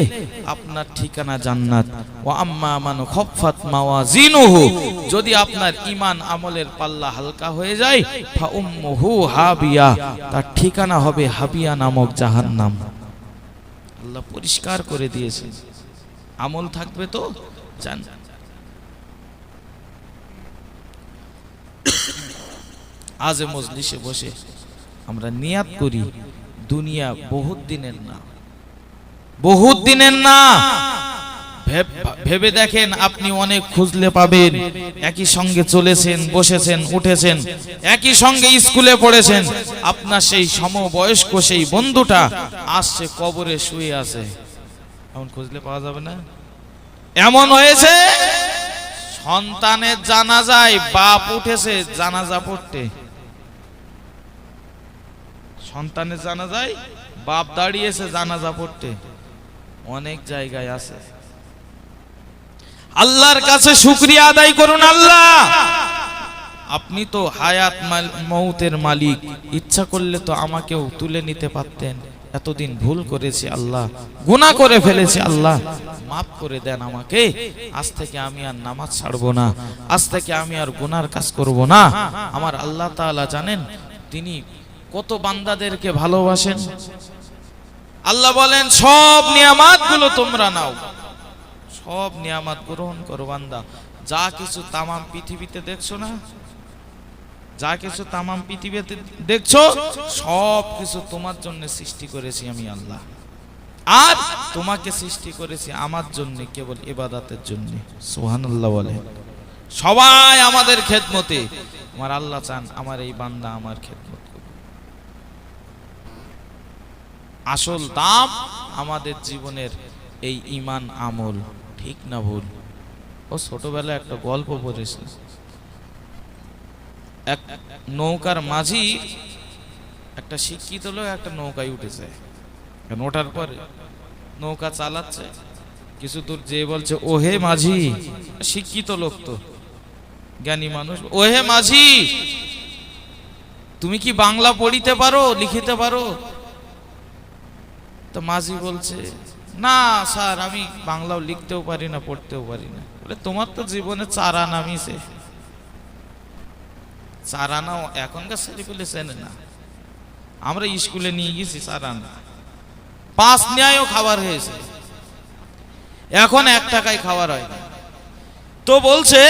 আপনার ঠিকানা জান্নাত। ওয়া আম্মা মান খাফফাত মাওয়াজিনুহু, যদি আপনার ঈমান আমলের পাল্লা হালকা হয়ে যায়, ফা উম্মুহু হাবিয়া, তার ঠিকানা হবে হাবিয়া নামক জাহান্নাম। আল্লাহ পরিষ্কার করে দিয়েছে। আমল থাকবে তো জান্নাত। আজ মজলিসে বসে আমরা নিয়াত করি, দুনিয়া বহুত দিনের না, বহুত দিনের না। ভেবে দেখেন, আপনি অনেক খুঁজলে পাবেন। একই সঙ্গে চলেছেন, বসেছেন, উঠেছেন, একই সঙ্গে স্কুলে পড়েছেন। আপনার সেই সমবয়স্ক সেই বন্ধুটা আসছে কবরে শুয়ে আছে। এমন খুঁজলে পাওয়া যাবে না। এমন হয়েছে সন্তানের জানাজায় বাপ উঠেছে জানাজা পড়তে, সন্তানের জানাজায় বাপ দাঁড়িয়েছে জানাজা পড়তে, অনেক জায়গায় আছে। আল্লাহর কাছে শুকরিয়া আদায় করুন। আল্লাহ আপনি তো হায়াত মৌতের মালিক, ইচ্ছা করলে তো আমাকেও তুলে নিতে পারতেন। এতদিন ভুল করেছি আল্লাহ, গুনাহ করে ফেলেছি আল্লাহ, মাফ করে দেন আমাকে। আজ থেকে আমি আর নামাজ ছাড়বো না, আজ থেকে আমি আর গুনার কাজ করব না। আমার আল্লাহ তাআলা জানেন তিনি কত বান্দাদেরকে ভালোবাসেন। আল্লাহ বলেন সব নিয়ামতগুলো তোমরা নাও, সব নিয়ামত গ্রহণ করো বান্দা। যা কিছু তামাম পৃথিবীতে দেখছো না, যা কিছু তামাম পৃথিবীতে দেখছো সব কিছু তোমার জন্য সৃষ্টি করেছি আমি আল্লাহ। আর তোমাকে সৃষ্টি করেছি আমার জন্য, কেবল ইবাদতের জন্য। সুবহানাল্লাহ বলে। সবাই আমাদের খেদমতে, আমার আল্লাহ চান আমার এই বান্দা আমার খেদমত করুক। আসল দাম আমাদের জীবনের এই ঈমান আমল, ঠিক না ভুল? ও ছোটবেলায় একটা গল্প পড়েছি, এক নৌকার মাঝি একটা শিক্ষিত লোক একটা নৌকায় উঠেছে, ওঠার পরে নৌকা চালাচ্ছে, কিছু দূর যেয়ে বলছে ওহে মাঝি, শিক্ষিত লোক তো জ্ঞানী মানুষ, ওহে মাঝি তুমি কি বাংলা পড়িতে পারো লিখিতে পারো? তো মাঝি বলছে না স্যার, আমি বাংলাও লিখতেও পারি না পড়তেও পারি না। বলে তোমার তো জীবনে 4 আনা মিশে। 4 আনাও এখনকার ছেলেগুলো চেনে না, আমরা স্কুলে নিয়ে গেছি 4 আনা, 5 ন্যায়ও খাবার হয়েছে, এখন 1 টাকায় খাবার হয় না। তো বলছে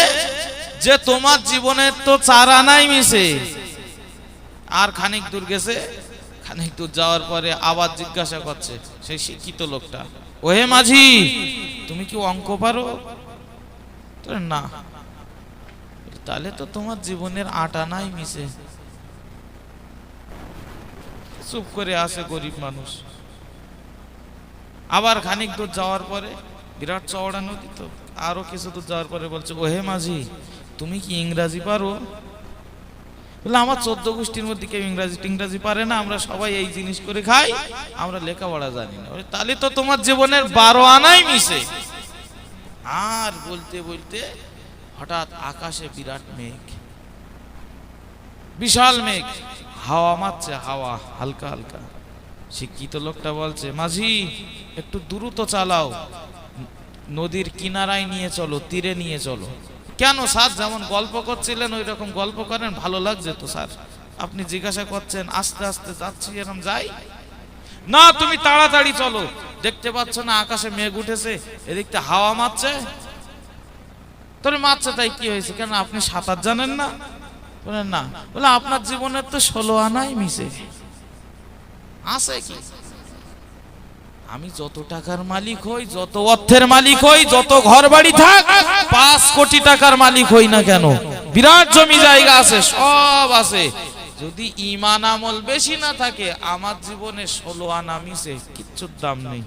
যে তোমার জীবনে তো 4 আনাই মিশে। আর খানিক দূর গেছে, খানিক দূর যাওয়ার পরে আবার জিজ্ঞাসা করছে সেই শিক্ষিত লোকটা, ওহে মাঝি তুমি কি অঙ্ক পারো? না। তাহলে তো তোমার জীবনের 8 আনাই মিশে। চুপ করে আসে গরিব মানুষ। আবার খানিক দূর যাওয়ার পরে, বিরাট চওড়া নদী তো, আরো কিছু দূর যাওয়ার পরে বলছে ওহে মাঝি তুমি কি ইংরাজি পারো? বলে আমার 14 গোষ্ঠীর মধ্যে কেউ ইংরাজি পারে না, আমরা সবাই এই জিনিস করে খাই, আমরা লেখাপড়া জানি না। তাহলে তো তোমার জীবনের 12 আনাই মিশে। আর বলতে বলতে হঠাৎ আকাশে বিরাট মেঘ, বিশাল মেঘ, হাওয়া মারছে, হাওয়া হালকা হালকা। শিক্ষিত লোকটা বলছে মাঝি একটু দ্রুত চালাও, নদীর কিনারায় নিয়ে চলো, তীরে নিয়ে চলো। কেন স্যার, যেমন গল্প করছিলেন ওই রকম গল্প করেন, ভালো লাগছে তো স্যার। আপনি জিজ্ঞাসা করছেন আস্তে আস্তে যাচ্ছি, এরকম যাই না, তুমি তাড়াতাড়ি চলো। দেখতে পাচ্ছ না আকাশে মেঘ উঠেছে, এদিকটা হাওয়া মারছে। তোর মারছে তাই কি হয়েছে, কেন আপনি সাঁতার জানেন না? বলেন না। বলে আপনার জীবনের তো 16 আনাই মিশে আছে কি? আমি যত টাকার মালিক হই, যত অর্থের মালিক হই, যত ঘর বাড়ি থাক, 5 কোটি টাকার মালিক হই না কেন, বিরাট জমি জায়গা আছে, সব আছে, যদি ঈমান আমল বেশি না থাকে, আমার জীবনে 16 আনা মিশে কিচ্ছুর দাম নেই,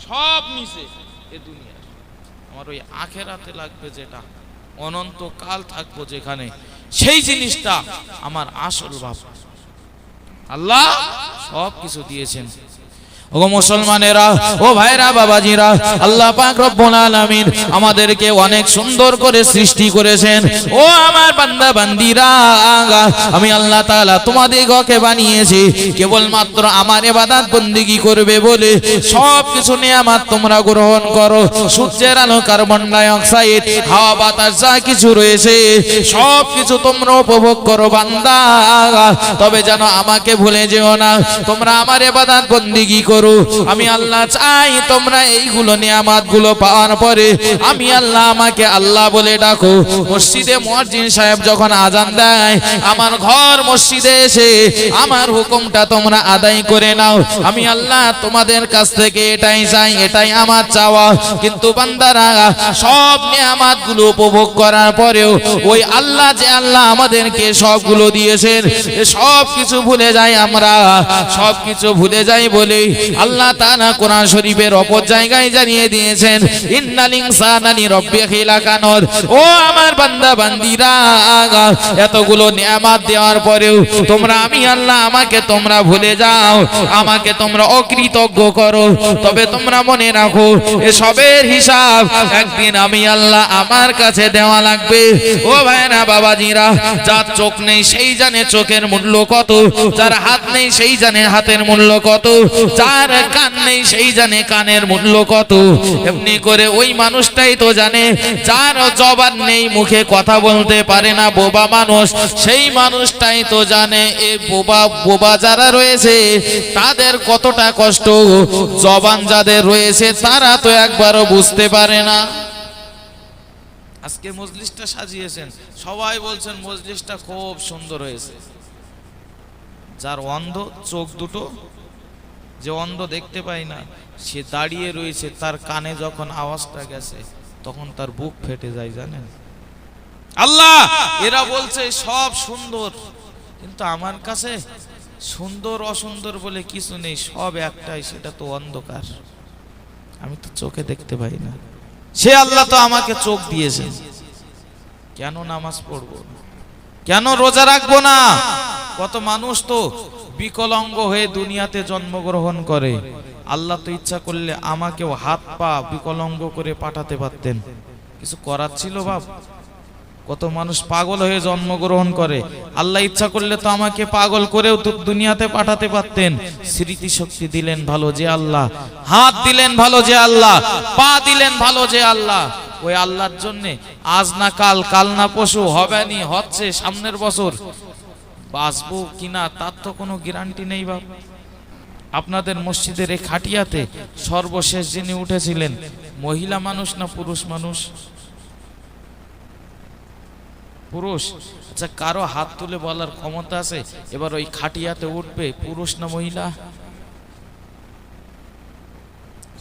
সব মিশে এ দুনিয়া। আমার ওই আখেরাতে লাগবে যেটা, অনন্তকাল থাকবো যেখানে, সেই জিনিসটা আমার আসল বাপ। আল্লাহ সব কিছু দিয়েছেন। ও মুসলমানেরা, ও ভাইরা, বাবাজিরা, আল্লাহ পাক রব্বুল আলামিন আমাদেরকে অনেক সুন্দর করে সৃষ্টি করেছেন। ও আমার বান্দা বান্দিরা, আমি আল্লাহ তাআলা তোমাদেরকে বানিয়েছি কেবলমাত্র আমার ইবাদত বন্দেগী করবে বলে। সব কিছু নিয়ামত তোমরা গ্রহণ করো, সূর্যের আলো, কার্বন ডাই অক্সাইড, হাওয়া বাতাস যা কিছু রয়েছে সব কিছু তোমরা উপভোগ করো বান্দা। তবে যেন আমাকে ভুলে যেও না, তোমরা আমার ইবাদত বন্দেগী করো। আমি আল্লাহ চাই তোমরা এইগুলো নিয়ামত গুলো পাওয়ার পরে আমি আল্লাহ, আমাকে আল্লাহ বলে ডাকো। মসজিদে মুয়াজ্জিন সাহেব যখন আজান দেয়, আমার ঘর মসজিদে এসে আমার হুকুমটা তোমরা আদায় করে নাও। আমি আল্লাহ তোমাদের কাছ থেকে এটাই চাই, এটাই আমার চাওয়া। কিন্তু বান্দারা সব নিয়ামত গুলো উপভোগ করার পরেও ওই আল্লাহ, যে আল্লাহ আমাদেরকে সবগুলো দিয়েছেন, সব কিছু ভুলে যাই আমরা। সব কিছু ভুলে যাই বলে আল্লাহ তাআলা কোরআন শরীফের অপর জায়গায় জানিয়ে দিয়েছেন, ইন্নাল ইনসানা লিরাব্বিহি লাকানুদ। ও আমার বান্দা বান্দিরা, এতগুলো নিয়ামত দেওয়ার পরেও তোমরা আমি আল্লাহ আমাকে তোমরা ভুলে যাও, আমাকে তোমরা অকৃতজ্ঞ করো, তবে তোমরা মনে রাখো এসবের হিসাব একদিন আমি আল্লাহ আমার কাছে দেওয়া লাগবে। ও ভাইরা বাবাজিরা, যার চোখ নেই সেই জানে চোখের মূল্য কত, যার হাত নেই সেই জানে হাতের মূল্য কত, যার কান নেই সেই জানে কানের মূল্য কত। এমনি করে ওই মানুষটাই তো জানে যার জবান নেই, মুখে কথা বলতে পারে না, বোবা মানুষ, সেই মানুষটাই তো জানে এই বোবা যারা রয়েছে তাদের কতটা কষ্ট। জবান যাদের রয়েছে তারা তো একবারও বুঝতে পারে না। আজকে মজলিসটা সাজিয়েছেন, সবাই বলছেন মজলিসটা খুব সুন্দর হয়েছে। যার অন্ধ চোখ দুটো, যে অন্ধ দেখতে পায় না, সে দাঁড়িয়ে রয়েছে, তার কানে যখন আওয়াজটা গেছে তখন তার বুক ফেটে যায়, জানেন? আল্লাহ এরা বলছে সব সুন্দর, কিন্তু আমার কাছে সুন্দর অসুন্দর বলে কিছু নেই, সব একটাই, সেটা তো অন্ধকার, আমি তো চোখে দেখতে পাই না। সে আল্লাহ তো আমাকে চোখ দিয়েছেন, কেন নামাজ পড়বো, কেন রোজা রাখবো না? কত মানুষ তো বিকলাঙ্গ হয়ে দুনিয়াতে জন্মগ্রহণ করে, আল্লাহ তো ইচ্ছা করলে আমাকেও হাত পা বিকলাঙ্গ করে পাঠাতে পারতেন, কিছু করার ছিল বাপ? কত মানুষ পাগল হয়ে জন্মগ্রহণ করে, আল্লাহ ইচ্ছা করলে তো আমাকে পাগল করেও দুনিয়াতে পাঠাতে পারতেন। স্মৃতি শক্তি দিলেন ভালো যে আল্লাহ, হাত দিলেন ভালো যে আল্লাহ, পা দিলেন ভালো যে আল্লাহ। ওই আল্লাহর জন্য আজ না কাল, কাল না পশু, হবে নি, হচ্ছে সামনের বছর, বাঁচবো কিনা তার তো কোনো গ্যারান্টি নেই বাপ। আপনাদের মসজিদের এই খাটিয়াতে সর্বশেষ যিনি উঠেছিলেন মহিলা মানুষ না পুরুষ মানুষ? পুরুষ। আচ্ছা, কারো হাত তুলে বলার ক্ষমতা আছে এবার ওই খাটিয়াতে উঠবে পুরুষ না মহিলা?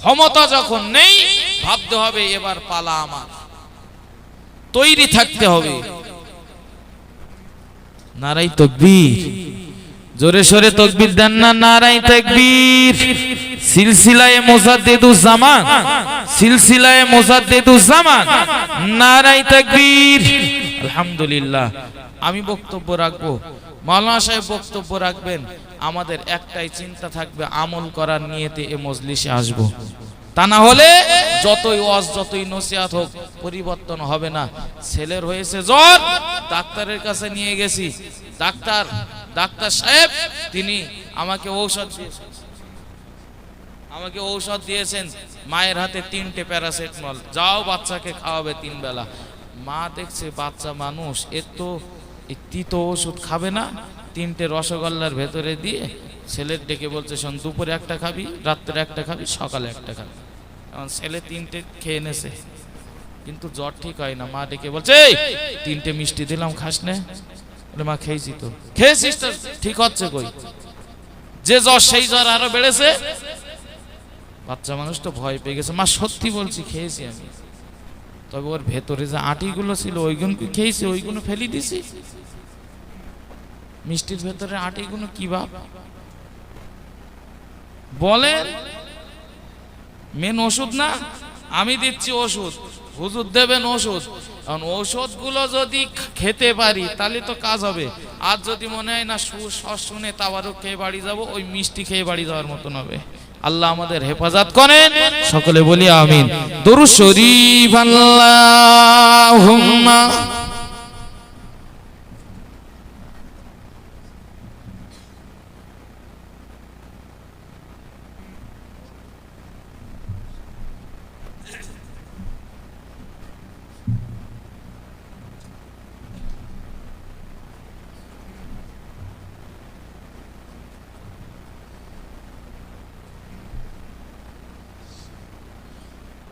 ক্ষমতা যখন নেই, ভাবতে হবে এবার পালা আমার, তৈরি থাকতে হবে। নারাই তাকবীর, জোরে সোরে তাকবীর দেন না, নারাই তাকবীর। সিলসিলায়ে মুজাদ্দিদুজ জামান, সিলসিলায়ে মুজাদ্দিদুজ জামান, নারাই তাকবীর। আলহামদুলিল্লাহ। আমি বক্তব্য রাখবো, মাওলানা সাহেব বক্তব্য রাখবেন, আমাদের একটাই চিন্তা থাকবে, আমল করার নিয়তে এ মজলিসে আসবো, তা না হলে যতই ওয়াজ যতই নসিহত হোক পরিবর্তন হবে না। ছেলের হয়েছে জ্বর, ডাক্তারের কাছে নিয়ে গেছি, ডাক্তার সাহেব তিনি আমাকে ঔষধ দিয়েছেন, মায়ের হাতে 3টে প্যারাসিটামল, যাও বাচ্চাকে খাওয়াবে 3 বেলা। মা দেখছে বাচ্চা মানুষ, এর তো তিতো ওষুধ খাবে না, 3টে রসগোল্লার ভেতরে দিয়ে ছেলের ডেকে বলছে, শোন, দুপুরে একটা খাবি, রাত্রে একটা খাবি, সকালে একটা খাবি। এখন ছেলে 3টে খেয়ে নেছে, কিন্তু জ্বর ঠিক হয় না। মা ডেকে বলছে, 3টে মিষ্টি দিলাম, খাস না? বলে, মা খেয়েছি তো। খেয়েছিস তো, ঠিক হচ্ছে কই? যে জ্বর সেই জ্বর আরো বেড়েছে। বাচ্চা মানুষ তো ভয় পেয়ে গেছে, মা সত্যি বলছি খেয়েছি আমি, তবে ওর ভেতরে যে আটিগুলো ছিল ওইগুলো খেয়েছি, ওইগুলো ফেলে দিছি। মিষ্টির ভেতরে আটিগুলো কি বাপ বলেন? মেন ওষুধ না, আমি দিচ্ছি ওষুধ, হুজুর দেবেন ওষুধ। কারণ ওষুধগুলো যদি খেতে পারি তাহলে তো কাজ হবে, আর যদি মনে হয় না শুনে তাবারও খেয়ে বাড়ি যাব, ওই মিষ্টি খেয়ে বাড়ি যাওয়ার মতন হবে। আল্লাহ আমাদের হেফাজত করেন, সকলে বলি আমিন। দরুদ শরীফ। আল্লাহুম্মা